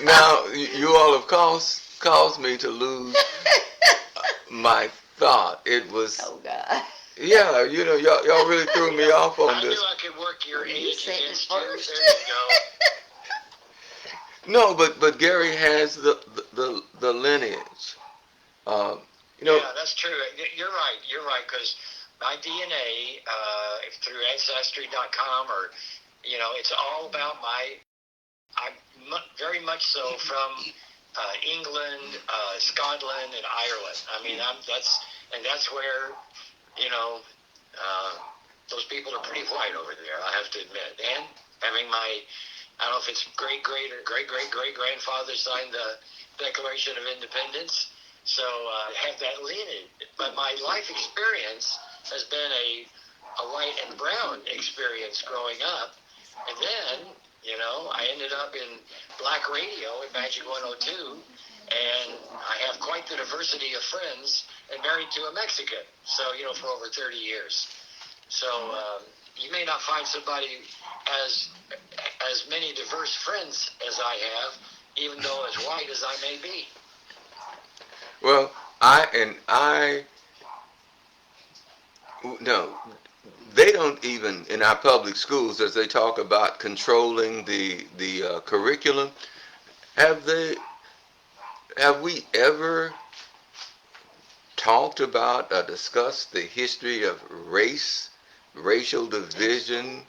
Now, you all have caused me to lose my thought. It was... Oh, God. Yeah, you know, y'all really threw me off on I knew this. I could work your You age said it against you. There first. you go. No, but Gary has the lineage. You know, Yeah, that's true. You're right, because my DNA, through Ancestry.com, or, you know, it's all about I'm very much so from England, Scotland, and Ireland. I mean, that's where, you know, those people are pretty white over there, I have to admit. And having I don't know if it's great-great-great-great-grandfather signed the Declaration of Independence, so have that lineage. But my life experience has been a white and brown experience growing up. And then, you know, I ended up in black radio at Magic 102, and I have quite the diversity of friends, and married to a Mexican, so, you know, for over 30 years. So you may not find somebody as many diverse friends as I have, even though as white as I may be. well, no, they don't even, in our public schools, as they talk about controlling the curriculum, have we ever talked about or discussed the history of race, racial division,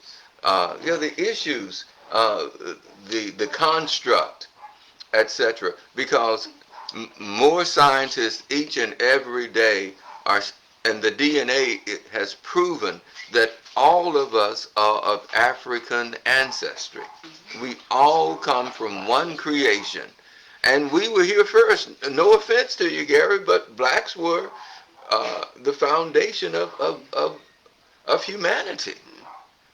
the issues, the construct, etc. Because more scientists each and every day and the DNA has proven that all of us are of African ancestry. We all come from one creation. And we were here first. No offense to you, Gary, but blacks were the foundation of humanity,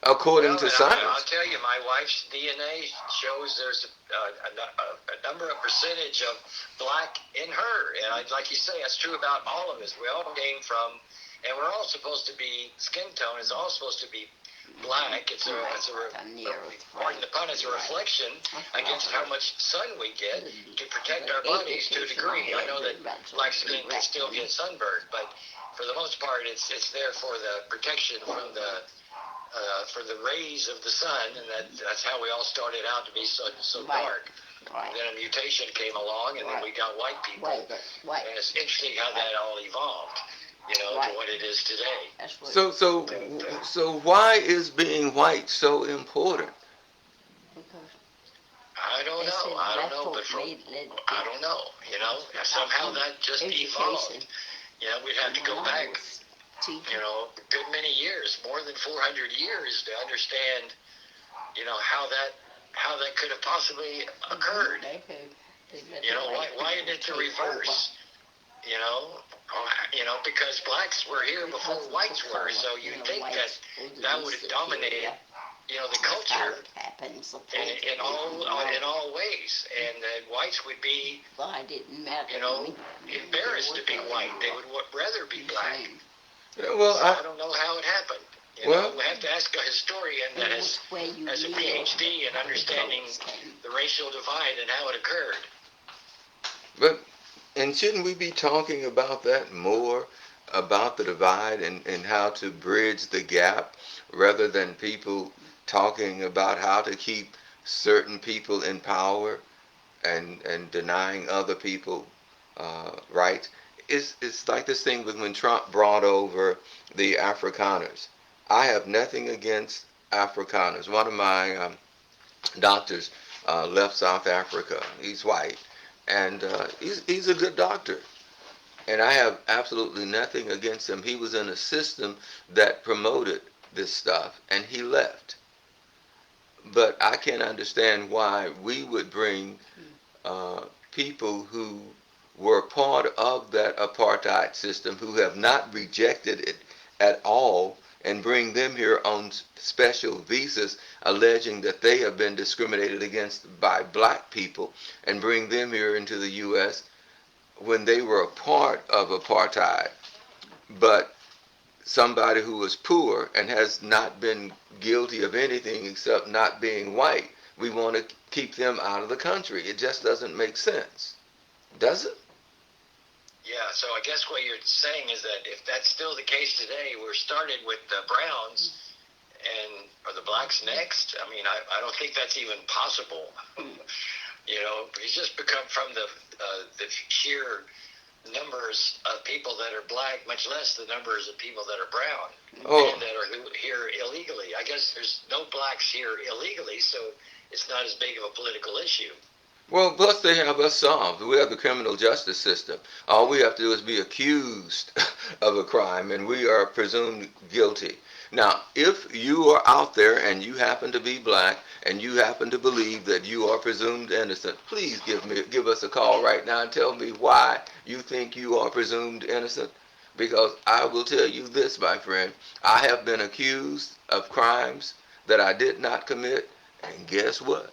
according to science. I'll tell you, my wife's DNA shows there's a number of percentage of black in her. And like you say, that's true about all of us. We all came from, and we're all supposed to be, skin tone is all supposed to be black. Pardon the pun, it's a reflection against how much sun we get to protect our bodies to a degree. I know that black skin can still get sunburned, but for the most part, it's there for the protection from for the rays of the sun, and that's how we all started out to be so dark. Right. Then a mutation came along, and then we got white people. Right. And it's interesting how that all evolved. to what it is today. That's what. So why is being white so important? Because I don't they said know. I don't black know, folk but led I don't know. Somehow that just evolved. We'd have to go back, a good many years, more than 400 years, to understand, how that could have possibly occurred. Why isn't it the reverse? Because blacks were here before whites were, so you'd think that would have dominated, the culture in all ways, and that whites would be, embarrassed to be white. They would rather be black. Well, So I don't know how it happened. We have to ask a historian that has a PhD in understanding the racial divide and how it occurred. And shouldn't we be talking about that more, about the divide and how to bridge the gap, rather than people talking about how to keep certain people in power and denying other people rights? It's like this thing when Trump brought over the Afrikaners. I have nothing against Afrikaners. One of my doctors left South Africa. He's white. And he's a good doctor. And I have absolutely nothing against him. He was in a system that promoted this stuff, and he left. But I can't understand why we would bring people who were part of that apartheid system, who have not rejected it at all, and bring them here on special visas, alleging that they have been discriminated against by black people, and bring them here into the U.S. when they were a part of apartheid. But somebody who was poor and has not been guilty of anything except not being white, we want to keep them out of the country. It just doesn't make sense. Does it? Yeah, so I guess what you're saying is that if that's still the case today, we're started with the browns, and are the blacks next? I mean, I don't think that's even possible. It's just become from the sheer numbers of people that are black, much less the numbers of people that are brown and that are here illegally. I guess there's no blacks here illegally, so it's not as big of a political issue. Well, plus they have us solved. We have the criminal justice system. All we have to do is be accused of a crime, and we are presumed guilty. Now, if you are out there and you happen to be black and you happen to believe that you are presumed innocent, please give us a call right now and tell me why you think you are presumed innocent. Because I will tell you this, my friend, I have been accused of crimes that I did not commit, and guess what?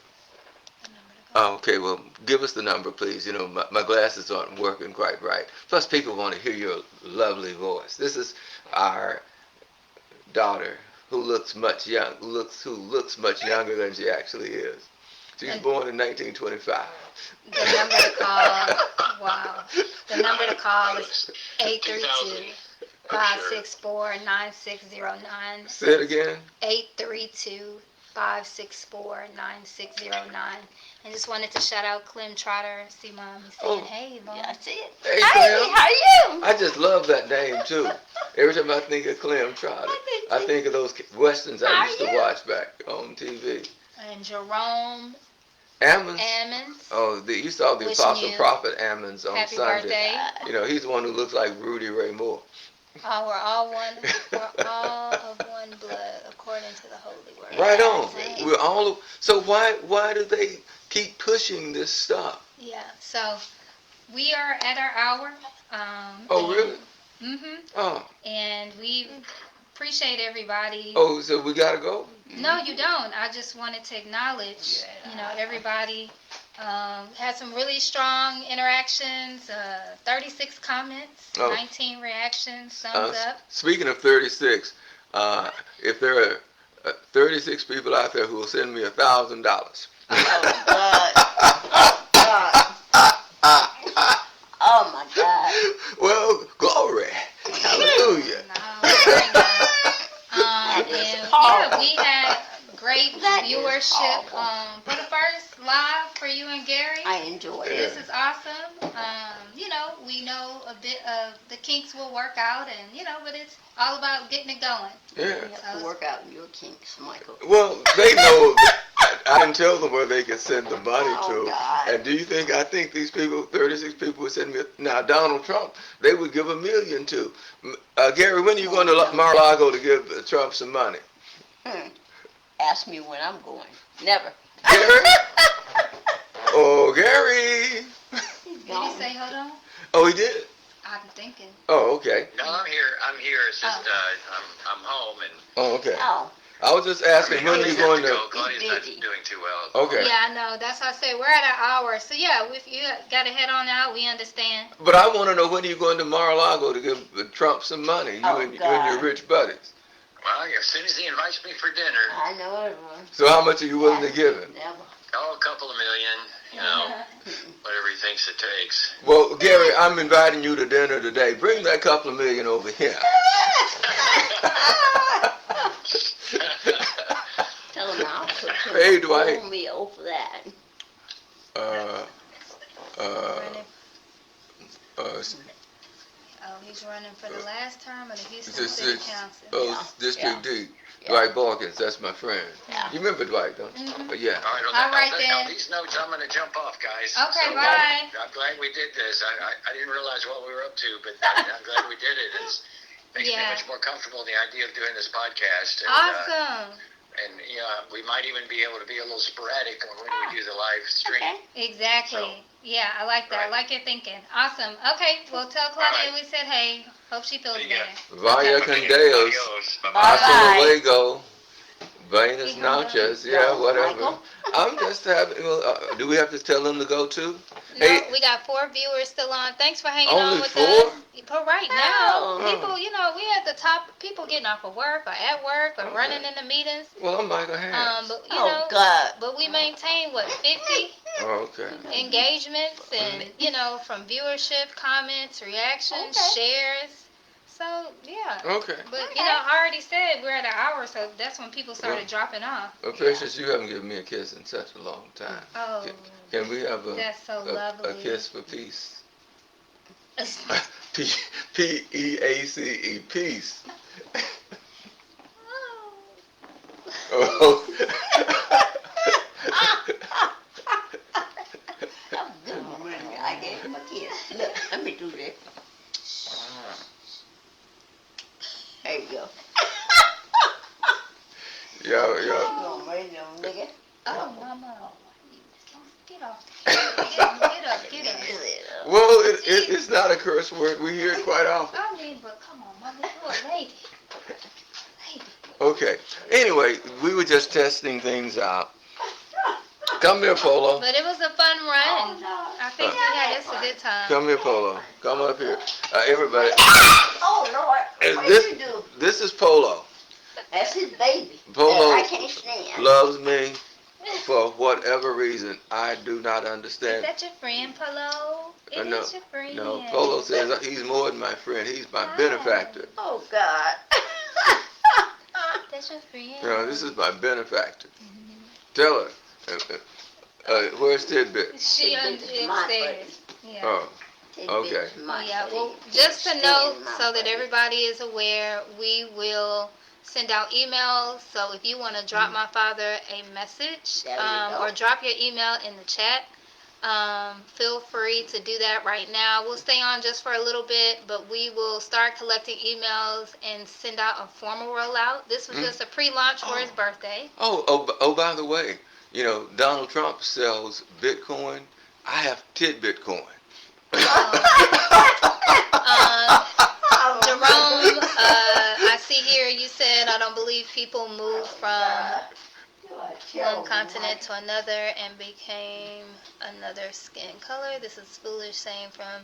Okay, well, give us the number, please. My glasses aren't working quite right. Plus, people want to hear your lovely voice. This is our daughter, who looks much younger than she actually is. She was born in 1925. The number to call, wow. The number to call is 832-564-9609. Say it again. 832-564-9609. I just wanted to shout out Clem Trotter. See Mom, he's saying, hey, Mom. Yeah, I see it. Hey, Hey, Clem. how are you? I just love that name, too. Every time I think of Clem Trotter, I think of those westerns I used to watch back on TV. And Jerome Ammons. Ammons. Oh, you saw the Wishing Apostle you Prophet Ammons on happy Sunday. birthday. He's the one who looks like Rudy Ray Moore. We're all one. We're all of one blood, according to the Holy Word. Right on. We're all. So why do they keep pushing this stuff? Yeah. So we are at our hour. Oh, really? Mhm. Oh. And we appreciate everybody. Oh, so we gotta go? No, you don't. I just wanted to acknowledge, everybody had some really strong interactions, 36 comments, 19 reactions, thumbs up. Speaking of 36, if there are 36 people out there who will send me $1,000. Oh, God. Oh, my God. Well, glory. Hallelujah. We had great viewership for the first live for you and Gary. I enjoyed it. This is awesome. We a bit of the kinks will work out, and but it's all about getting it going. Yeah. You have to work out your kinks, Michael. Well, they know. I didn't tell them where they could send the money Oh, to. God. And do you think, I think these people, 36 people would send me, now Donald Trump, they would give $1 million to. Gary, when are you going to Mar-a-Lago to give Trump some money? Ask me when I'm going. Never. Gary? Oh, Gary. He's Did gone. he say hold on? Oh, he did? I'm thinking. Oh, okay. No, I'm here. It's just, I'm home and. Oh, okay. Oh, I was just asking, when are you going to? Claudia's not busy. doing too well. Okay. Yeah, I know. That's why I say we're at an hour. So yeah, if you gotta head on out, we understand. But I want to know, when are you going to Mar-a-Lago to give Trump some money? You Oh, and your God. rich buddies. Well, as soon as he invites me for dinner, I know it was. So how much are you willing to give him? Never. a couple of million, whatever he thinks it takes. Well, Gary, I'm inviting you to dinner today. Bring that couple of million over here. Tell him I'll put him Hey, Dwight. on me over that. Oh, he's running for the last term of the Houston This City is Council. District D. Yeah. Dwight Balkins, that's my friend. Yeah. You remember Dwight, don't you? Mhm. But yeah. All right, All right, then. on these notes, I'm going to jump off, guys. Okay, So, bye. I'm glad we did this. I didn't realize what we were up to, but I'm glad we did it. It makes me Yeah. much more comfortable in the idea of doing this podcast. And, Awesome. and we might even be able to be a little sporadic on when we do the live stream. Okay. Exactly. Yeah, I like that. I Right. like your thinking. Awesome. Okay, well, tell Claudia All we said hey. Hope she feels See ya. better. Vaya Okay. con Deus. Adios. Bye-bye. Bye. Hasta luego. Buenas Keep going. noches. Yeah, Go, whatever. Michael. I'm just having, do we have to tell them to go too? No, Hey. we got 4 viewers still on. Thanks for hanging Only on with 4? us. For right now, Oh. people, we at the top. People getting off of work or at work or running into meetings. Well, I'm Michael Harris. But Oh, God. but we maintain 50 Oh, okay. engagements and from viewership, comments, reactions, Okay. shares. So yeah. Okay. But Okay. I already said we're at an hour, so that's when people started dropping off. Well, Patience, you haven't given me a kiss in such a long time. Oh, Can we have that's so a lovely. kiss for peace? P-E-A-C-E, peace. Oh. I'm good. I gave him a kiss. Look, let me do this. There you go. Yeah. You gonna raise them, nigga? Oh, mama. Get off. Get up. Well, it's not a curse word. We hear it quite often. I mean, but come on, mama. You're a lady. Okay. Anyway, we were just testing things out. Come here, Polo. But it was a fun run. no. I think we had this a good time. Come here, Polo. Come up here. Everybody. Oh, Lord. Is What this- did you do? This is Polo. That's his baby. Polo I can't stand. loves me for whatever reason I do not Is understand. that your friend, Polo? It No, is your friend. No, Polo says he's more than my friend. He's my benefactor. Oh, God. That's your friend. No, this is my benefactor. Tell her. Where's Tidbit? She Tidbit's my upstairs. Yeah. Oh, Okay. Tidbit's my Yeah, well, baby. just to Can't know, stand my so that baby. everybody is aware, we will send out emails. So if you want to drop my father a message, There you go. or drop your email in the chat, feel free to do that right now. We'll stay on just for a little bit, but we will start collecting emails and send out a formal rollout. This was just a pre-launch for his birthday. Oh, by the way, Donald Trump sells Bitcoin. I have Tidbit coin. Jerome, I see here you said, I don't believe people move from one continent to another and became another skin color. This is foolish saying from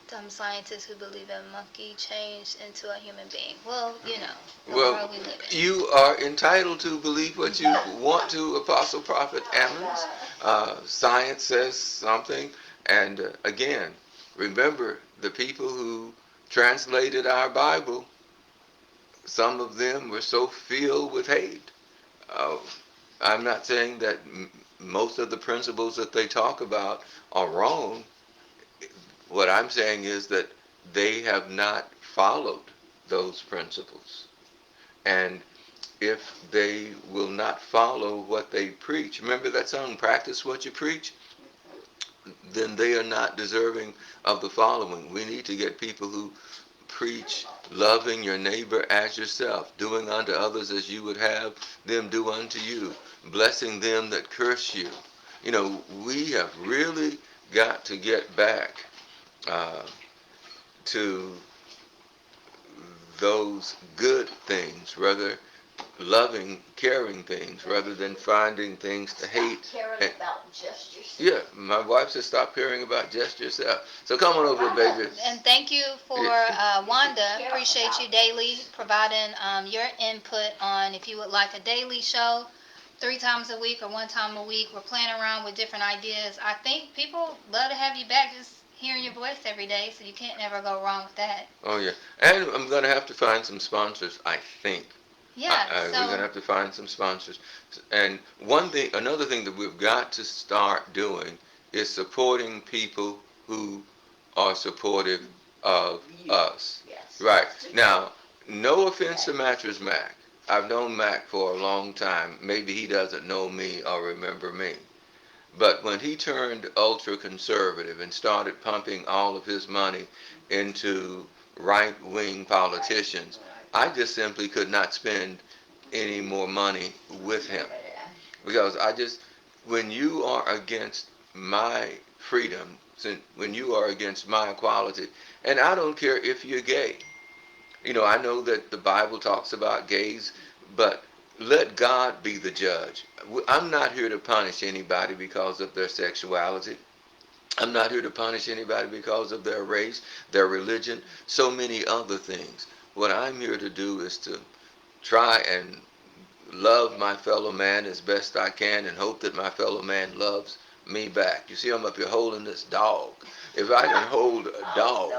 dumb scientists who believe a monkey changed into a human being. Well, the Well, world we live in. you are entitled to believe what you want to, Apostle Prophet Ammons. Science says something. And again, remember the people who translated our Bible, some of them were so filled with hate. I'm not saying that most of the principles that they talk about are wrong. what I'm saying is that they have not followed those principles. And if they will not follow what they preach, remember that song, practice what you preach, then they are not deserving of the following. We need to get people who preach loving your neighbor as yourself, doing unto others as you would have them do unto you, blessing them that curse you. You know, we have really got to get back to those good things, rather loving, caring things, rather than finding things to hate. Caring about just yourself. Yeah, my wife said stop caring about just yourself. So come on over, baby. And thank you for Wanda. Appreciate you daily providing your input on if you would like a daily show 3 times a week or 1 time a week. We're playing around with different ideas. I think people love to have you back, just hearing your voice every day, so you can't never go wrong with that. Oh yeah, and I'm gonna have to find some sponsors, I think. Yeah, We're gonna have to find some sponsors. And another thing that we've got to start doing is supporting people who are supportive of us. Yes. Right. Now, no offense to Mattress Mac. I've known Mac for a long time. Maybe he doesn't know me or remember me. But when he turned ultra conservative and started pumping all of his money into right-wing politicians, I just simply could not spend any more money with him. Because when you are against my freedom, when you are against my equality, and I don't care if you're gay. You know, I know that the Bible talks about gays, but let God be the judge. I'm not here to punish anybody because of their sexuality. I'm not here to punish anybody because of their race, their religion, so many other things. What I'm here to do is to try and love my fellow man as best I can and hope that my fellow man loves me back. You see, I'm up here holding this dog. If I can hold a dog,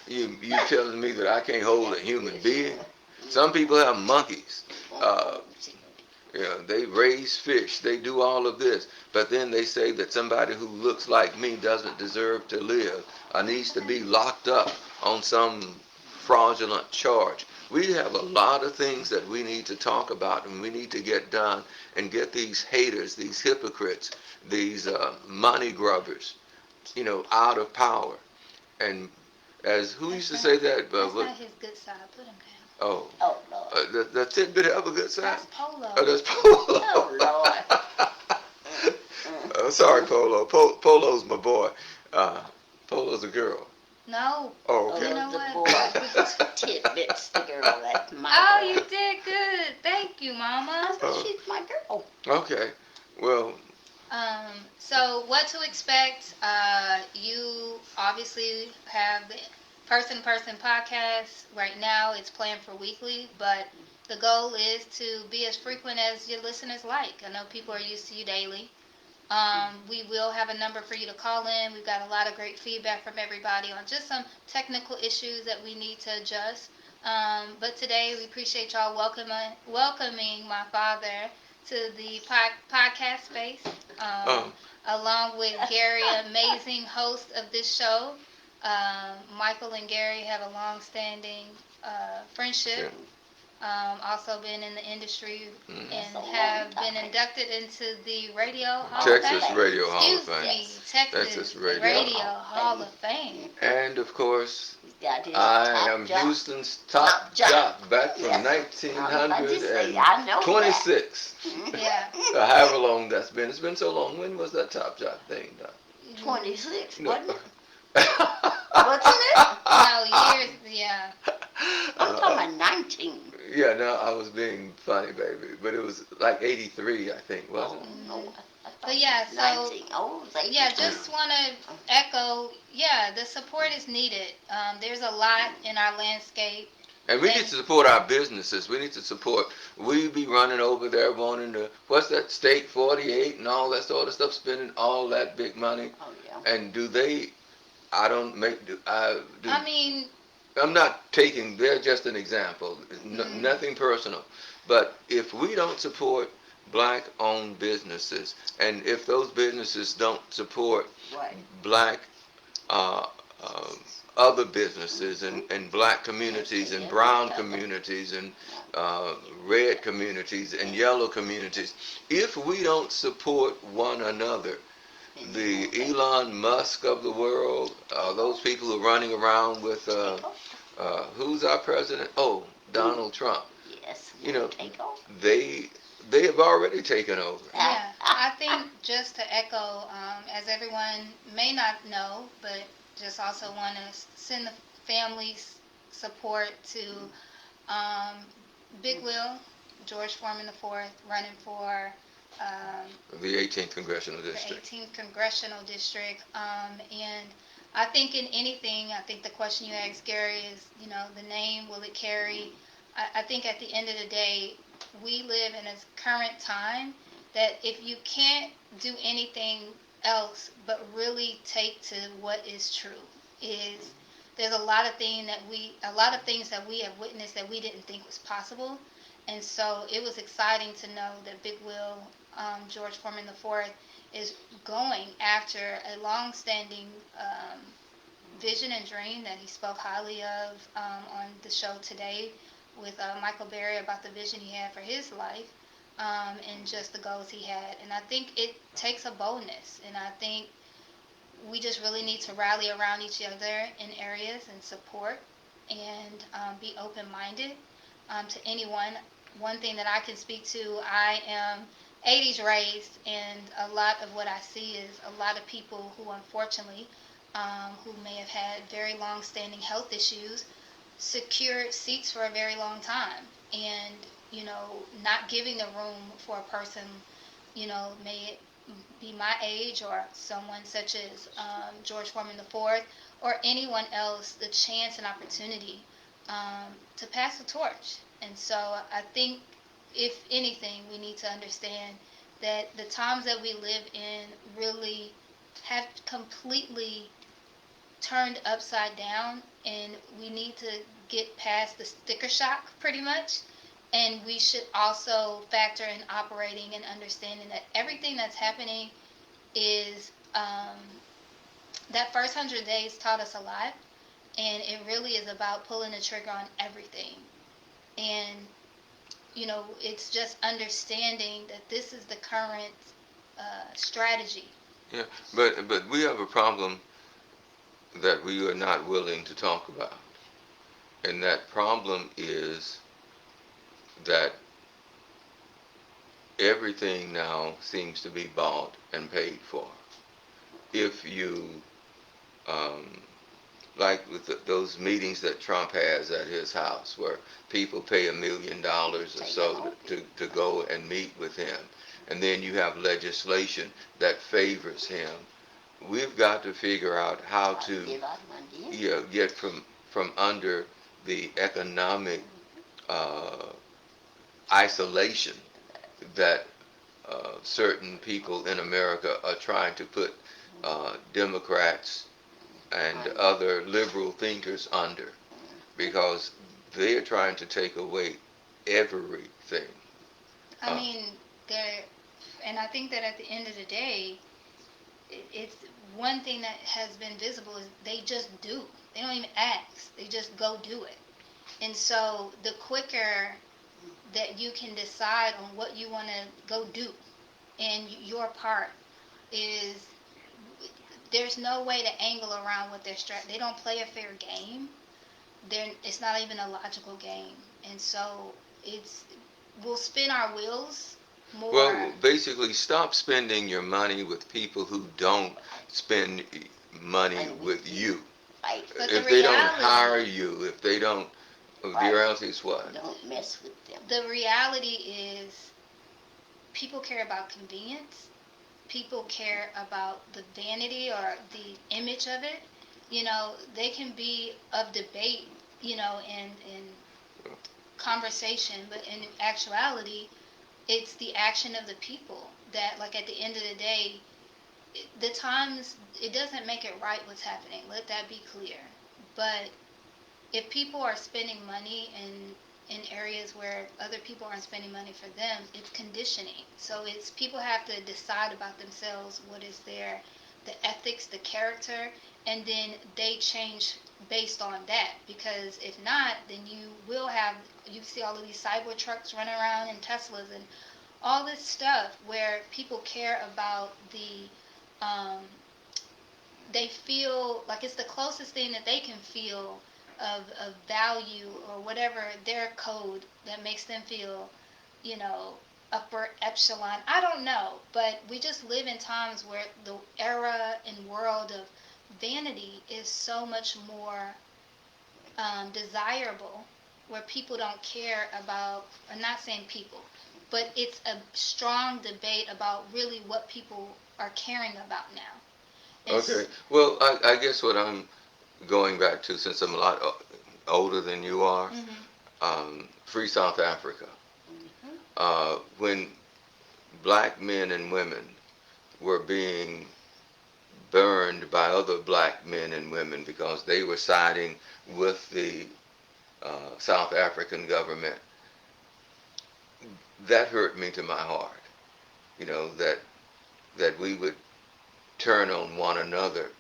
you telling me that I can't hold a human being? Some people have monkeys. They raise fish. They do all of this. But then they say that somebody who looks like me doesn't deserve to live or needs to be locked up on some fraudulent charge. We have a lot of things that we need to talk about and we need to get done and get these haters, these hypocrites, these money grubbers, out of power. And as who used to say that? That's not his good side. Put him down. Oh, Lord. The tidbit have a good side? That's Polo. Oh, that's Polo. Oh, Lord. Sorry, Polo. Polo's my boy. Polo's a girl. No. Oh, okay. You know The what? boy. Tidbits, the girl. That's my Oh, girl. you did good. Thank you, Mama. She's my girl. Okay. Well, So what to expect? You obviously have the person-to-person podcast. Right now it's planned for weekly, but the goal is to be as frequent as your listeners like. I know people are used to you daily. We will have a number for you to call in. We've got a lot of great feedback from everybody on just some technical issues that we need to adjust. But today we appreciate y'all welcoming my father to the podcast space, along with Gary, amazing host of this show. Michael and Gary have a long-standing friendship. Also been in the industry and have been inducted into the Radio Hall of Fame. Texas Radio Hall of Excuse Fame. me, Texas Radio Hall of Fame. And of course, Got his I top am job. Houston's top jock back from Yes. I know 1926. Yeah. However long that's been. It's been so long. When was that top jock thing done? 26, No. wasn't it? Wasn't it? No, years, yeah. I'm talking about 19. Yeah, no, I was being funny, baby. But it was like 83, I think, wasn't it? No. But yeah, so 19. Oh, it was 18. yeah, just want to echo, the support is needed. There's a lot in our landscape. And we need to support our businesses. We need to support. We be running over there wanting to, what's that, State 48 and all that sort of stuff, spending all that big money. Oh, yeah. And do they, I don't make, do, I do. I mean, I'm not taking, they're just an example, nothing personal. But if we don't support black-owned businesses, and if those businesses don't support Right. black other businesses and black communities and brown communities and red communities and yellow communities. If we don't support one another, the Elon Musk of the world, those people who are running around with, who's our president? Oh, Donald Trump. Yes. You know, Take over. they have already taken over. Yeah, I think just to echo, as everyone may not know, but just also want to send the families support to Big Will, George Foreman IV, running for The 18th Congressional the District. 18th Congressional District. And I think in anything, I think the question you asked, Gary, is, the name, will it carry? I think at the end of the day, we live in a current time that if you can't do anything else but really take to what is true, there's a lot of things that we have witnessed that we didn't think was possible. And so it was exciting to know that Big Will, George Foreman IV, is going after a long-standing vision and dream that he spoke highly of on the show today with Michael Berry about the vision he had for his life and just the goals he had. And I think it takes a boldness, and I think we just really need to rally around each other in areas and support and be open-minded to anyone. One thing that I can speak to, I am 80s raised, and a lot of what I see is a lot of people who unfortunately, who may have had very long-standing health issues, secured seats for a very long time, and not giving the room for a person, may it be my age or someone such as George Foreman IV or anyone else, the chance and opportunity to pass the torch. And so I think, if anything, we need to understand that the times that we live in really have completely turned upside down, and we need to get past the sticker shock pretty much. And we should also factor in operating and understanding that everything that's happening is that first 100 days taught us a lot, and it really is about pulling the trigger on everything. And it's just understanding that this is the current strategy. Yeah, but we have a problem that we are not willing to talk about, and that problem is that everything now seems to be bought and paid for. If you, like with those meetings that Trump has at his house, where people pay $1 million or so to go and meet with him, and then you have legislation that favors him, we've got to figure out how to get from under the economic isolation that certain people in America are trying to put Democrats and other liberal thinkers under, because they are trying to take away everything. I mean, and I think that at the end of the day, it's one thing that has been visible is they just do. They don't even ask. They just go do it. And so the quicker that you can decide on what you want to go do and your part is, there's no way to angle around what their they don't play a fair game. It's not even a logical game. And so we'll spin our wheels more. Well, basically, stop spending your money with people who don't spend money with you. Right. But If the they don't reality- hire you, if they don't, the reality is what? Don't mess with them. The reality is, people care about convenience. People care about the vanity or the image of it. They can be of debate, and conversation, but in actuality, it's the action of the people that, like, at the end of the day, the times, it doesn't make it right what's happening. Let that be clear. But if people are spending money in areas where other people aren't spending money for them, it's conditioning. So people have to decide about themselves what is the ethics, the character, and then they change based on that. Because if not, then you see all of these cyber trucks running around and Teslas and all this stuff where people care about they feel like it's the closest thing that they can feel of value or whatever their code that makes them feel, upper epsilon. I don't know, but we just live in times where the era and world of vanity is so much more desirable, where people don't care about, I'm not saying people, but it's a strong debate about really what people are caring about now. Okay. Well, I guess what I'm going back to, since I'm a lot older than you are, Free South Africa. When black men and women were being burned by other black men and women because they were siding with the South African government, that hurt me to my heart. That we would turn on one another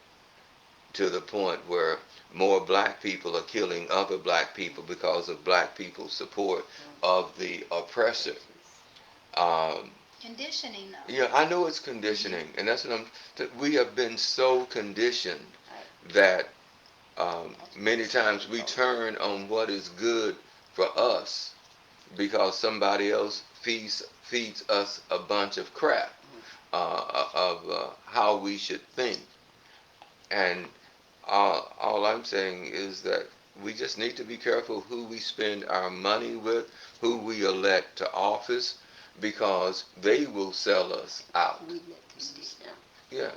to the point where more black people are killing other black people because of black people's support of the oppressor. Conditioning, though. Yeah, I know it's conditioning, and that's what we have been so conditioned that many times we turn on what is good for us because somebody else feeds us a bunch of crap of how we should think. And all I'm saying is that we just need to be careful who we spend our money with, who we elect to office, because they will sell us out. Yeah.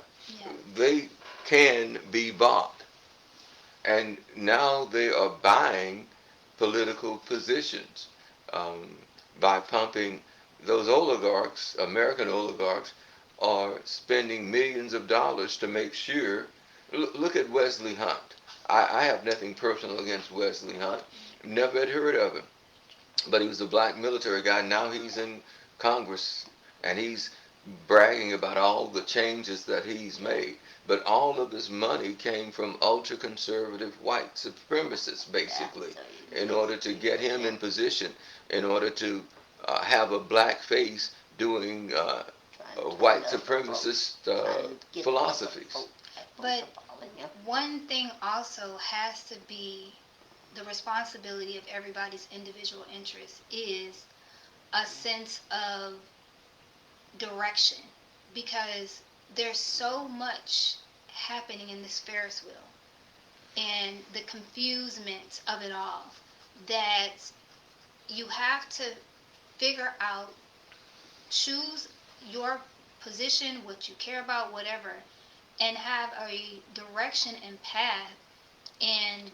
They can be bought. And now they are buying political positions by pumping. Those oligarchs, American oligarchs, are spending millions of dollars to make sure. Look at Wesley Hunt. I have nothing personal against Wesley Hunt. Never had heard of him. But he was a black military guy. Now he's in Congress, and he's bragging about all the changes that he's made. But all of his money came from ultra-conservative white supremacists, basically, in order to get him in position, in order to have a black face doing white supremacist philosophies. But one thing also has to be the responsibility of everybody's individual interest is a sense of direction, because there's so much happening in this Ferris wheel and the confusement of it all that you have to figure out, choose your position, what you care about, whatever, and have a direction and path and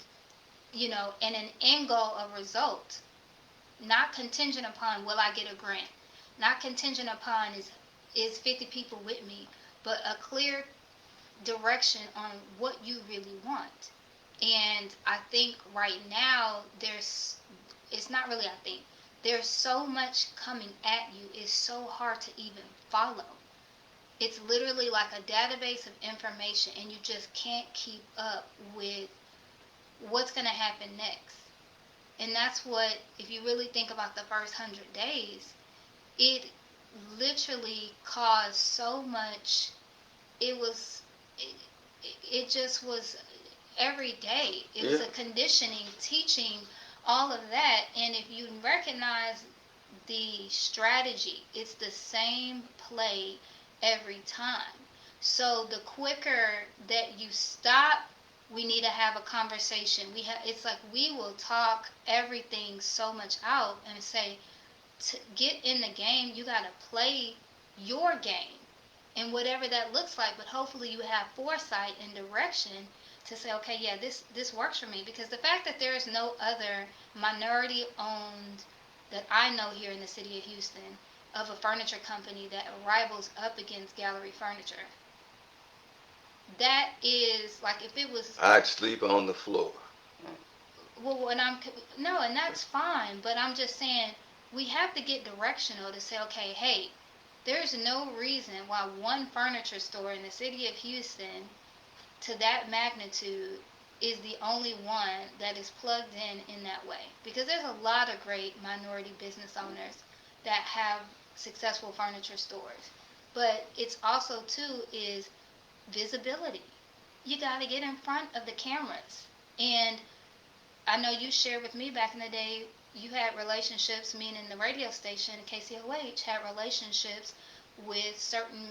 and an end goal, a result, not contingent upon will I get a grant, not contingent upon is 50 people with me, but a clear direction on what you really want. And I think right now there's so much coming at you, it's so hard to even follow. It's literally like a database of information, and you just can't keep up with what's going to happen next. And that's what, if you really think about the first 100 days, it literally caused so much. It just was every day. It was a conditioning, teaching all of that. And if you recognize the strategy, it's the same play every time. So the quicker that you stop, we need to have a conversation. It's like we will talk everything so much out and say, to get in the game, you got to play your game, and whatever that looks like. But hopefully you have foresight and direction to say, okay, yeah, this works for me. Because the fact that there is no other minority owned that I know here in the city of Houston of a furniture company that rivals up against Gallery Furniture, that is like, if it was, I'd sleep on the floor. Well, and that's fine, but I'm just saying we have to get directional to say, okay, hey, there's no reason why one furniture store in the city of Houston to that magnitude is the only one that is plugged in that way. Because there's a lot of great minority business owners that have successful furniture stores. But it's also, too, is visibility. You got to get in front of the cameras. And I know you shared with me back in the day, you had relationships, meaning the radio station, KCOH, had relationships with certain,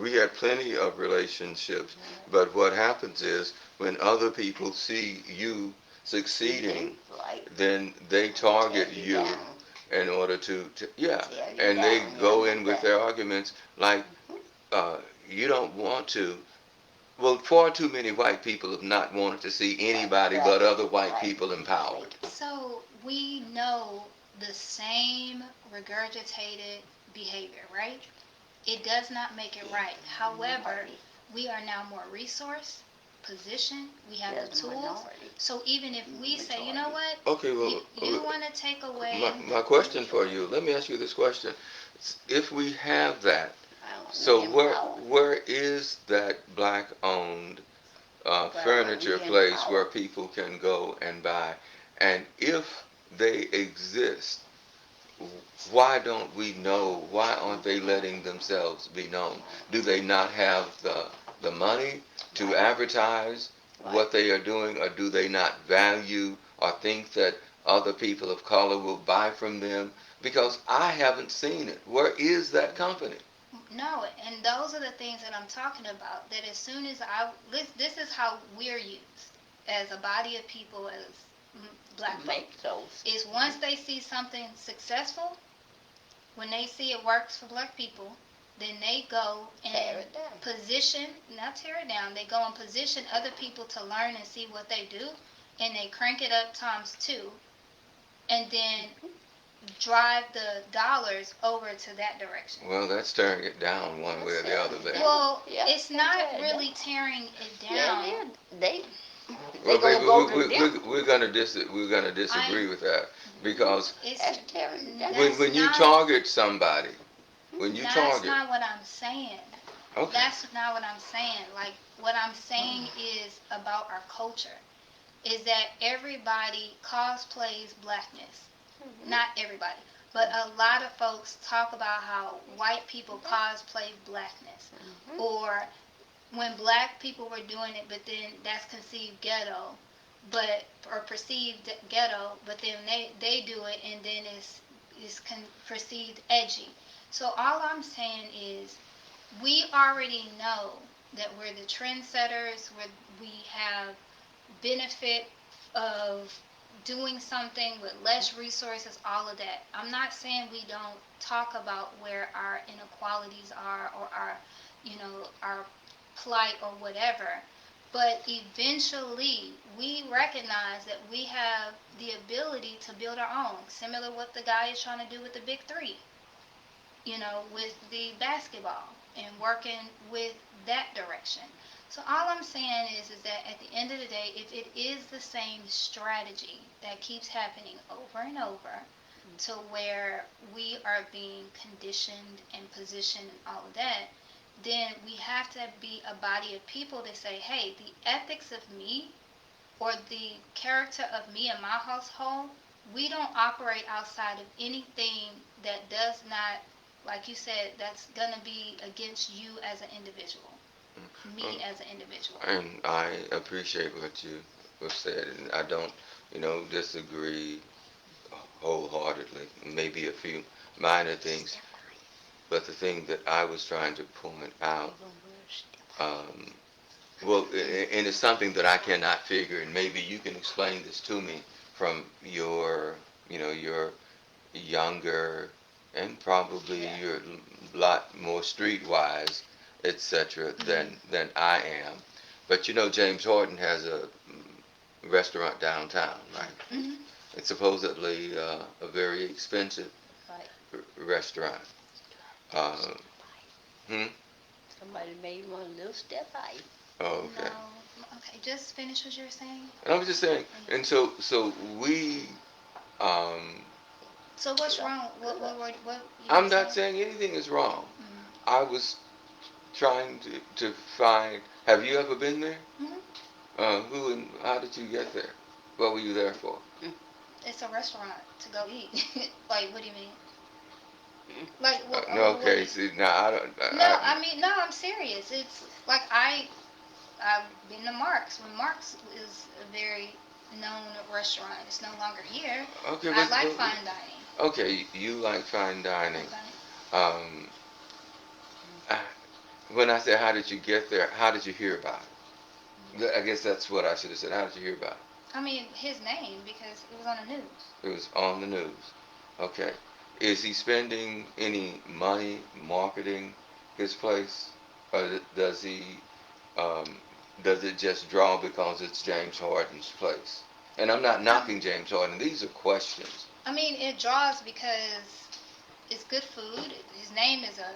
We had plenty of relationships, but what happens is when other people see you succeeding, Right. then they target Tear you down. in order to Tear you and they down, go yeah, in with that. their arguments like, you don't want to. Well, far too many white people have not wanted to see anybody but other white people empowered. So we know the same regurgitated behavior, right? It does not make it right. However, we are now more resource, positioned, we have the There's a tools. minority. So even if we say, you know what, Okay, well, you want to take away. my question for you, let me ask you this question. If we have that, I don't so know where is that black-owned furniture we place empower. where people can go and buy? And if they exist, why don't we know? Why aren't they letting themselves be known? Do they not have the money to advertise what they are doing, or do they not value or think that other people of color will buy from them? Because I haven't seen it. Where is that company? No, and those are the things that I'm talking about. That as soon as this is how we're used as a body of people, as black folks, Make those. is once they see something successful, when they see it works for black people, then they go Tear and it down. position, not tear it down, they go and position other people to learn and see what they do, and they crank it up times 2, and then drive the dollars over to that direction. Well, that's tearing it down one way or the other there. Well, Yeah, it's they not tear it really tearing it down. Yeah, they Well, gonna baby, go to them. we're gonna disagree with that, because It's That's tearing it down. That's when you not- target somebody, when you That's target, not what I'm saying. okay, That's not what I'm saying. Like, what I'm saying is about our culture, is that everybody cosplays blackness. Not everybody, but a lot of folks talk about how white people cosplay blackness, or when black people were doing it, but then that's conceived ghetto, or perceived ghetto, but then they do it and then it's perceived edgy. So all I'm saying is, we already know that we're the trendsetters, we have benefit of doing something with less resources, all of that. I'm not saying we don't talk about where our inequalities are, or our plight or whatever, but eventually we recognize that we have the ability to build our own, similar to what the guy is trying to do with the Big Three, with the basketball and working with that direction. So all I'm saying is that at the end of the day, if it is the same strategy that keeps happening over and over, to where we are being conditioned and positioned and all of that, then we have to be a body of people to say, hey, the ethics of me, or the character of me and my household, we don't operate outside of anything that does not, like you said, that's going to be against you as an individual. Me as an individual. and I appreciate what you have said, and I don't, disagree wholeheartedly. Maybe a few minor things, but the thing that I was trying to point out, well, and it's something that I cannot figure, and maybe you can explain this to me from your younger, and probably you're a lot more streetwise, etc., than I am. But James Horton has a restaurant downtown, right? Mm-hmm. It's supposedly a very expensive restaurant. Somebody made one little step high. Oh, okay. No. Okay, just finish what you were saying. And I was just saying, and so we. So what's wrong? What I'm were not saying? saying anything is wrong. Mhm. I was trying to find Have you ever been there? Mhm. Who and how did you get there? What were you there for? It's a restaurant to go eat. Like, what do you mean? Like, No, okay. See, now I don't. No, I mean, no, I'm serious. It's like I've been to Mark's. When Mark's is a very known restaurant. It's no longer here. Okay, I like fine dining. Okay, you like fine dining. Okay. I- when I said how did you get there, how did you hear about it? I guess that's what I should have said. How did you hear about it? I mean, his name, because it was on the news. It was on the news. Okay. Is he spending any money marketing his place, or does he? Does it just draw because it's James Harden's place? And I'm not knocking James Harden. These are questions. I mean, it draws because it's good food. His name is a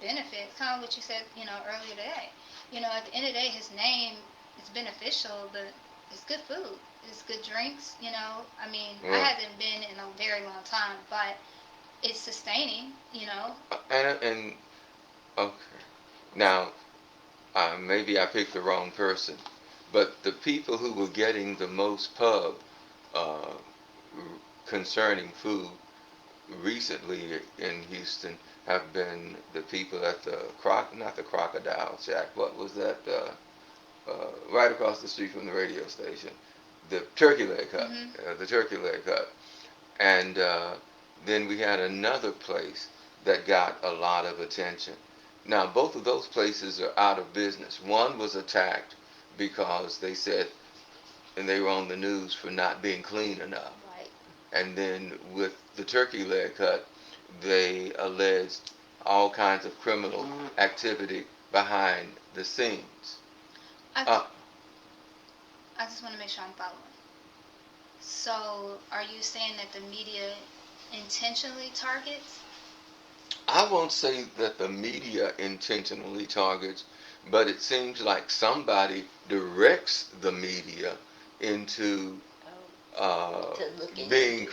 benefit. It's kind of what you said, earlier today. At the end of the day, his name is beneficial, but it's good food. It's good drinks. I mean, I haven't been in a very long time, but it's sustaining. And okay, now maybe I picked the wrong person, but the people who were getting the most pub uh, concerning food recently in Houston have been the people at the not the Crocodile Shack. What was that? Right across the street from the radio station, the Turkey Leg Hut. Mm-hmm. The Turkey Leg Hut, and then we had another place that got a lot of attention. Now both of those places are out of business. One was attacked because they said, and they were on the news for not being clean enough. Right. And then with the Turkey Leg Hut, they alleged all kinds of criminal activity behind the scenes. I just want to make sure I'm following. So, are you saying that the media intentionally targets? I won't say that the media intentionally targets, but it seems like somebody directs the media into being,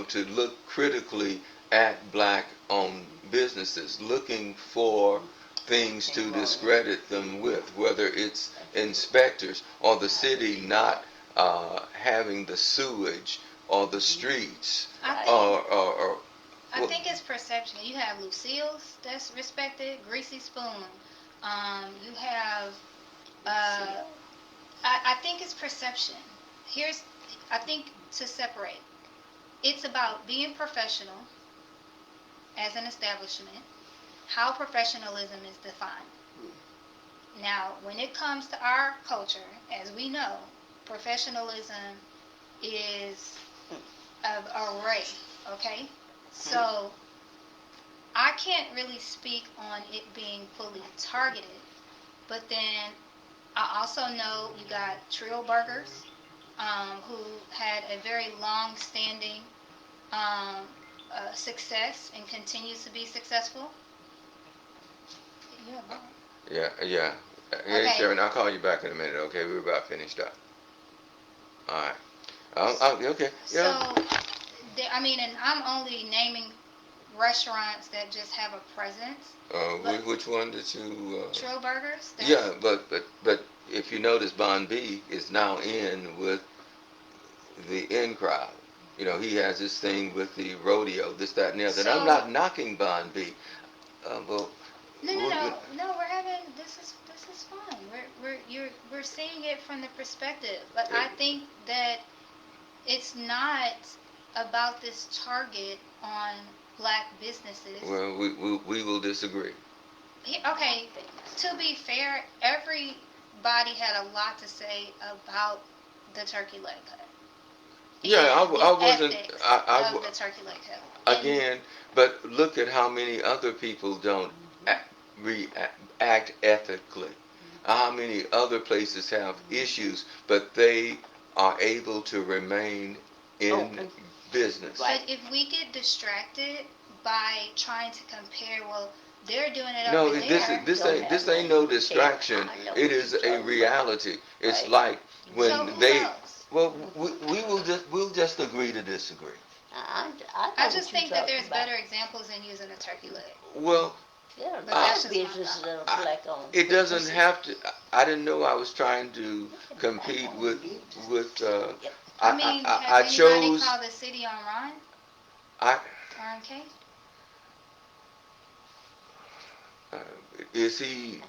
to look critically at black-owned businesses, looking for things to discredit them with, whether it's inspectors or the city not having the sewage or the streets I think it's perception. You have Lucille's that's respected, Greasy Spoon. You have, I think it's perception. I think to separate, it's about being professional as an establishment, how professionalism is defined. Now, when it comes to our culture, as we know, professionalism is of array, okay? So, I can't really speak on it being fully targeted, but then I also know you got Trio Burgers, who had a very long-standing success and continues to be successful. Yeah. Hey, Okay. Sharon, I'll call you back in a minute, okay? We're about finished up. All right. Okay. Yeah. So, and I'm only naming restaurants that just have a presence. Which one did you? Trio Burgers. Yeah, but if you notice, Bon B is now in with the in crowd. He has this thing with the rodeo, this, that, and the other. And I'm not knocking Bon B. Well, No. We're having this is fun. We're seeing it from the perspective, but I think that it's not about this target on black businesses. Well, we will disagree. Okay, to be fair, everybody had a lot to say about the Turkey Leg Hut. Yeah, I wasn't. Of the Turkey Leg Hut. Again, but look at how many other people don't react ethically. How many other places have issues, but they are able to remain in business. But if we get distracted by trying to compare, well, they're doing it No, over there. this ain't no distraction. It is a reality. It's like when So who they. knows? Well, we'll just agree to disagree. I I just think that there's better examples than using a turkey leg. Well, There are But lots that's of just my businesses thought. that are black owned. It doesn't have to. I didn't know I was trying to compete with. I mean, I has anybody chose. called the city on Ron? I RMK? uh, is he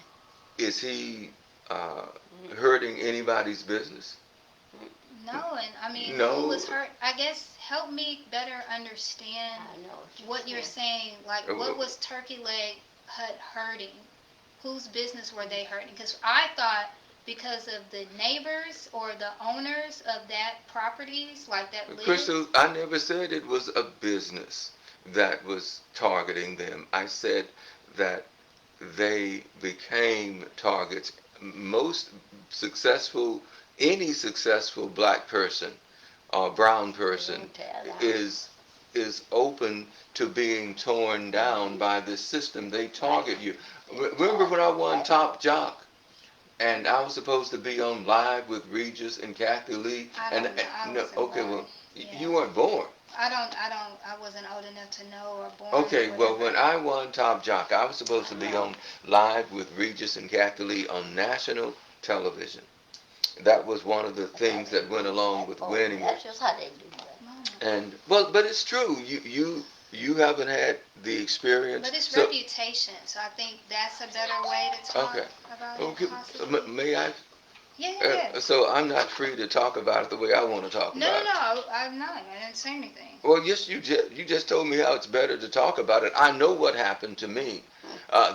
hurting anybody's business? No, and I mean, No. who was hurt? I guess help me better understand I know what you're saying. Like, Uh, what was Turkey Leg Hut hurting? Whose business were they hurting? Because I thought because of the neighbors or the owners of that properties, like that live. Crystal, I never said it was a business that was targeting them. I said that they became targets. Most successful, any successful black person or brown person is open to being torn down by this system. They target you. Remember when I won Top Jock? And I was supposed to be on live with Regis and Kathy Lee. I And don't know. I no, wasn't okay, born. well, Yeah. you weren't born. I wasn't old enough to know or born. Okay, or well, whatever. when I won Top Jock, I was supposed to be on live with Regis and Kathy Lee on national television. That was one of the things that went along with winning That's it. just how they do that. And well, but it's true. You haven't had the experience. But it's So, reputation, so I think that's a better way to talk okay. about Okay, it. Possibly. may I? Yeah. So I'm not free to talk about it the way I want to talk No, about it. I'm not. I didn't say anything. Well, yes, you just told me how it's better to talk about it. I know what happened to me.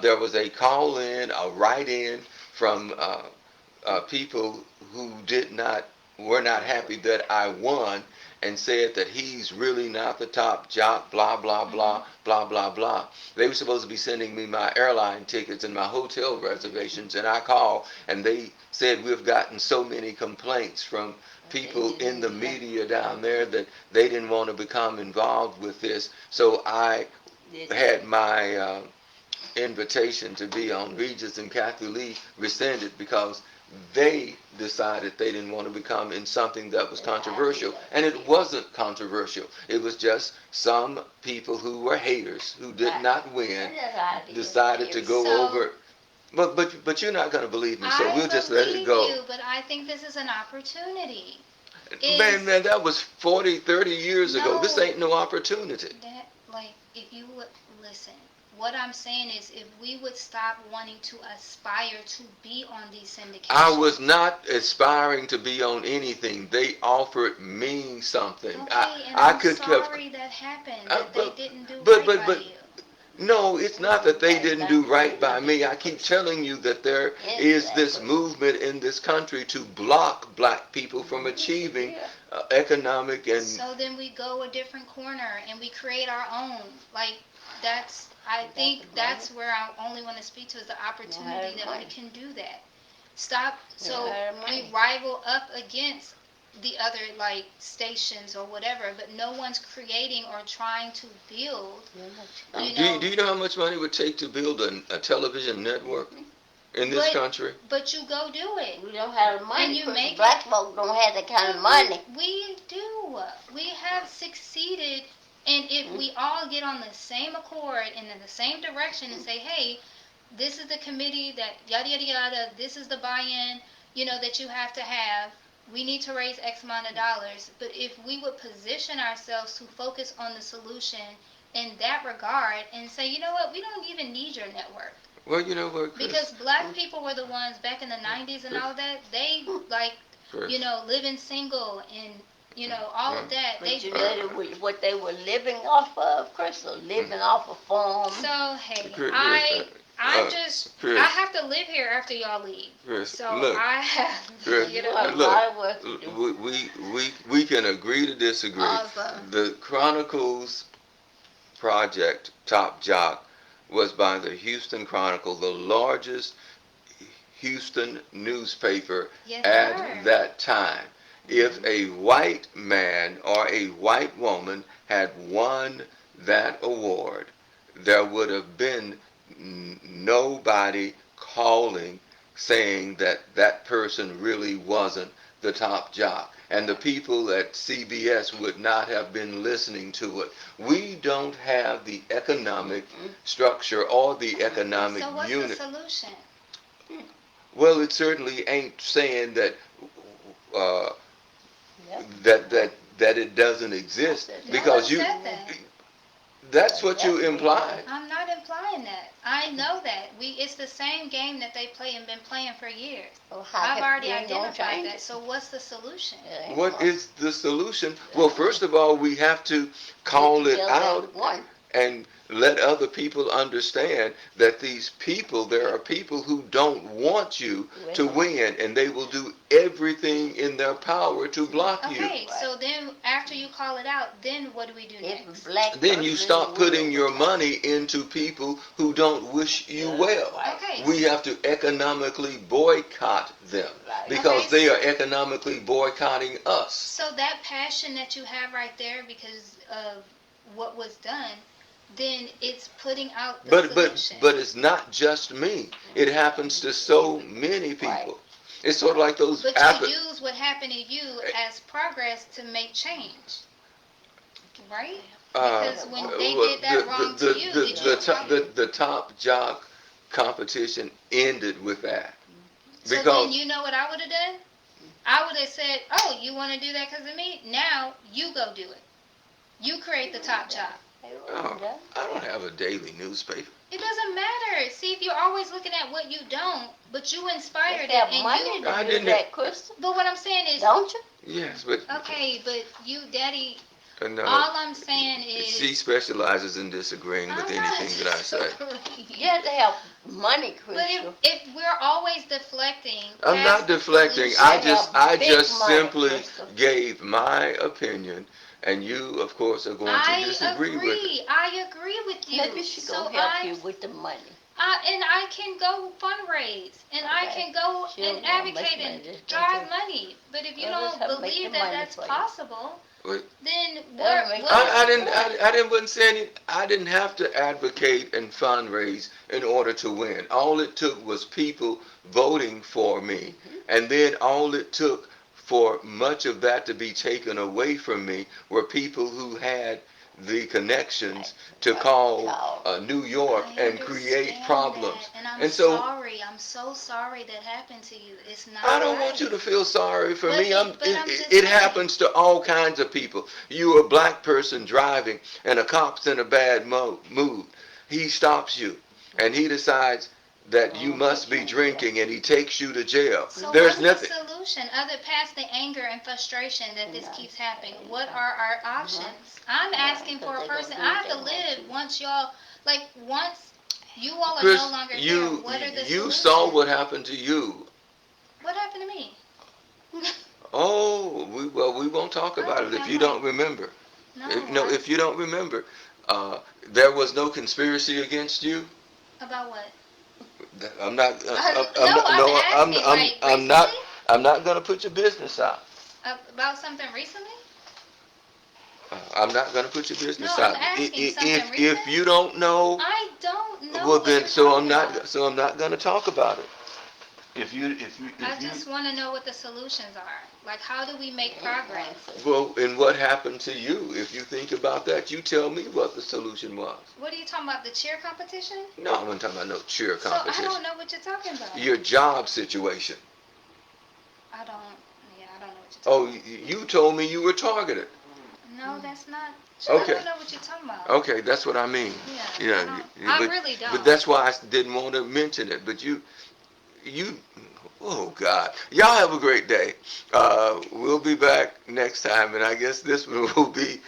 There was a call in, a write in from people who were not happy that I won, and said that he's really not the top jock. Blah blah blah blah blah blah. They were supposed to be sending me my airline tickets and my hotel reservations, and I called, and they said we've gotten so many complaints from people in the media down there that they didn't want to become involved with this. So I had my invitation to be on Regis and Kathy Lee rescinded because they decided they didn't want to become in something that was controversial. And it wasn't controversial. It was just some people who were haters, who did not win, decided to go So- over. But you're not going to believe me, so we'll just let it believe go. you, but I think this is an opportunity. Man, that was 40, 30 years ago. This No. ain't no opportunity. That, like, if you would listen, what I'm saying is if we would stop wanting to aspire to be on these syndications. I was not aspiring to be on anything. They offered me something. Okay, and I I'm could sorry that happened, that but- they didn't do but- right by but- you. No, it's not that they didn't do right by me. I keep telling you that there is this movement in this country to block black people from achieving economic and So then we go a different corner and we create our own. Like, I think that's where I only want to speak to is the opportunity that we can do that. Stop, so we rival up against the other, like, stations or whatever, but no one's creating or trying to build, you know. Do you know how much money it would take to build a television network in this country? But you go do it. We don't have the money. And you because make black folk don't have that kind of money. We do. We have succeeded, and if we all get on the same accord and in the same direction and say, hey, this is the committee that yada yada yada, this is the buy-in, you know, that you have to have. We need to raise X amount of dollars. But if we would position ourselves to focus on the solution in that regard and say, you know what, we don't even need your network. Well, you know what, Chris? Because black people were the ones back in the 90s and all that, they, like, Chris. you know, living single and, you know, all of that. But you know what they were living off of, Crystal? Living off of farms. So, hey, Chris, Chris. I have to live here after y'all leave. Chris, So look, I have, Chris, you You know. have a lot of work to do. we can agree to disagree. Awesome. The Chronicles project, Top Jock, was by the Houston Chronicle, the largest Houston newspaper Yes, at sir. that time. If a white man or a white woman had won that award, there would have been nobody calling saying that that person really wasn't the top jock, and the people at CBS would not have been listening to it. We don't have the economic structure or the economic So what's unit. the solution? Well, it certainly ain't saying that uh, Yep. that it doesn't exist, No because one you said that. that's what you implied. I'm not implying that. I know that. It's the same game that they play and been playing for years. Well, how I've can- already you ain't gonna identified change that. it? So what's the solution? It ain't What gonna- is the solution? Well, first of all, we have to call it Tell out everyone. and let other people understand that there are people who don't want you to win, and they will do everything in their power to block you. Okay, so then after you call it out, then what do we do If next? a black Then you person stop will putting your retire. money into people who don't wish you well. Okay. We have to economically boycott them Right. because Okay. they are economically boycotting us. So that passion that you have right there because of what was done, then it's putting out the solution. But it's not just me. It happens to so many people. Right. It's sort of like those But you use what happened to you as progress to make change, right? Because when they did that wrong to you, did you try it? the top jock competition ended with that. So Because then you know what I would have done? I would have said, oh, you want to do that because of me? Now you go do it. You create the top job. oh, I don't have a daily newspaper. It doesn't matter. See, if you're always looking at what you don't, but you inspired They it have and money you. to I do didn't- that, Crystal. But what I'm saying is, Don't you? Yes, but okay, but you, Daddy, no. all I'm saying is. She specializes in disagreeing with I'm not anything that I say. You disagreeing. have to have money, But Crystal. if we're always deflecting, I'm past not the deflecting. solution- I big just money, simply Crystal. gave my opinion, and you, of course, are going to disagree with it. I agree with you. Maybe she so gonna help I, you with the money. and I can go fundraise, and I Okay. can go She'll and know how much advocate money and this drive gonna money. But if you Well, let's don't help make believe the that money that's for you. possible, Wait. then That'll what? make what I wasn't saying it. I didn't have to advocate and fundraise in order to win. All it took was people voting for me, and then all it took for much of that to be taken away from me were people who had the connections to call New York I and create understand problems. that, and I'm And so sorry. I'm so sorry that happened to you. It's not. I don't right. want you to feel sorry for But me. I'm just It saying. happens to all kinds of people. You're a black person driving, and a cop's in a bad mood. He stops you, and he decides that you must be drinking, and he takes you to jail. So There's what's nothing. the solution other past the anger and frustration that this keeps happening? What are our options? I'm asking for a person. I have to live once you all are Chris, no longer here. What are the you solutions? saw what happened to you. What happened to me? Oh, we won't talk about it if you don't remember. No. If you don't remember, there was no conspiracy against you. About what? I'm not. I'm not going to put your business out. About something recently? I'm not going to put your business No, I'm out. asking something If recent. you don't know, I don't know. well what then, you're so I'm talking not. about. So I'm not going to talk about it. I just want to know what the solutions are. Like, how do we make progress? Well, and what happened to you? If you think about that, you tell me what the solution was. What are you talking about? The cheer competition? No, I'm not talking about no cheer So I competition. don't know what you're talking about. Your job situation. I don't know what you're talking Oh, you told me you were targeted. about. No, that's not. Okay. I don't know what you're talking about. Okay, that's what I mean. Yeah. I but, really don't. But that's why I didn't want to mention it. But you, oh God, y'all have a great day. We'll be back next time, and I guess this one will be.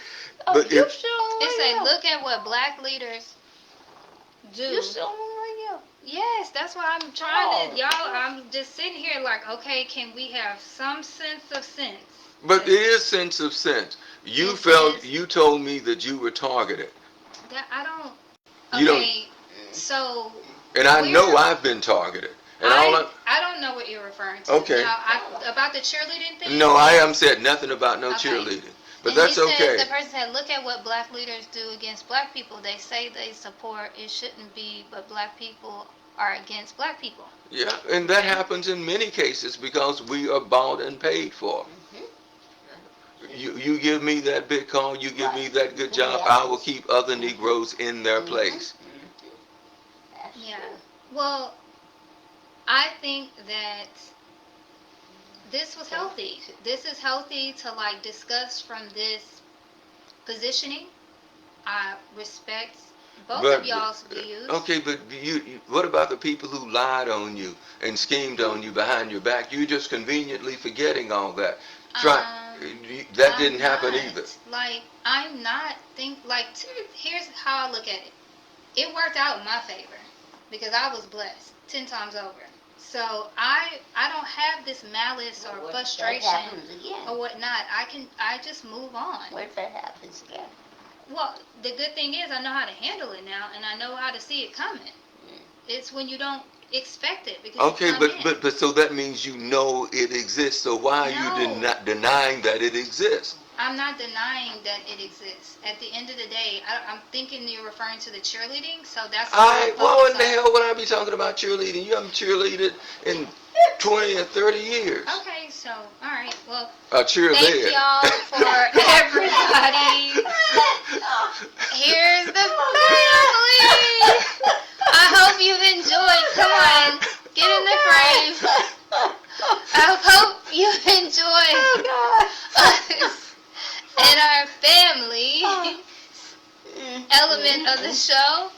But you if, still on It say, radio? look at what black leaders do. You still on radio? Yes, that's why I'm trying to, Oh. y'all, I'm just sitting here like, okay, can we have some sense of sense? but there is sense of sense. You It felt. says- You told me that you were targeted, That I don't, You don't- okay, so. and I know Where- I've been targeted. And all I don't know what you're referring to. Okay. Now, about the cheerleading thing? No, I haven't said nothing about no Okay. cheerleading. But And that's he said, okay. the person said, look at what black leaders do against black people. They say they support, it shouldn't be, but black people are against black people. Yeah, and that happens in many cases because we are bought and paid for. You give me that big car, you give me that good job, I will keep other Negroes in their place. Yeah. Well, I think that this was healthy. This is healthy to like discuss from this positioning. I respect both of y'all's views. Okay, but what about the people who lied on you and schemed on you behind your back? You're just conveniently forgetting all that. That didn't happen either. Like, I'm not here's how I look at it. It worked out in my favor because I was blessed 10 times over. So I don't have this malice or frustration or whatnot. I just move on. What if that happens again? Well, the good thing is I know how to handle it now, and I know how to see it coming. It's when you don't expect it because okay, but so that means you know it exists. So why are you denying that it exists? I'm not denying that it exists. At the end of the day, I'm thinking you're referring to the cheerleading, so that's what in the hell would I be talking about cheerleading? You haven't cheerleaded in 20 or 30 years. Okay, so, all right, well, thank y'all for everybody. Here's the family. I hope you've enjoyed. Come on, get in the frame. I hope you've enjoyed us and our family element of the show.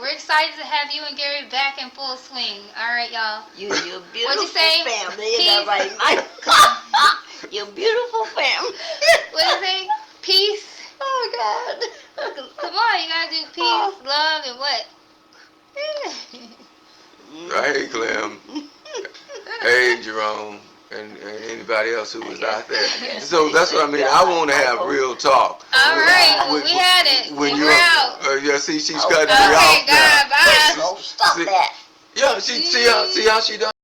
We're excited to have you and Gary back in full swing. All right, y'all. You're beautiful. What'd you say? Family. Is that right, Mike? You're beautiful family. What'd you say? Peace. Oh, God. Come on, you gotta do peace, love, and what? Hey, Clem. Hey, Jerome. And anybody else who was out there. So that's what I mean. I want to have real talk. All right, well, we had it. When we're out. Yeah, see, she's cutting me off. Okay, God, bye. Stop that. Yeah, see how she done.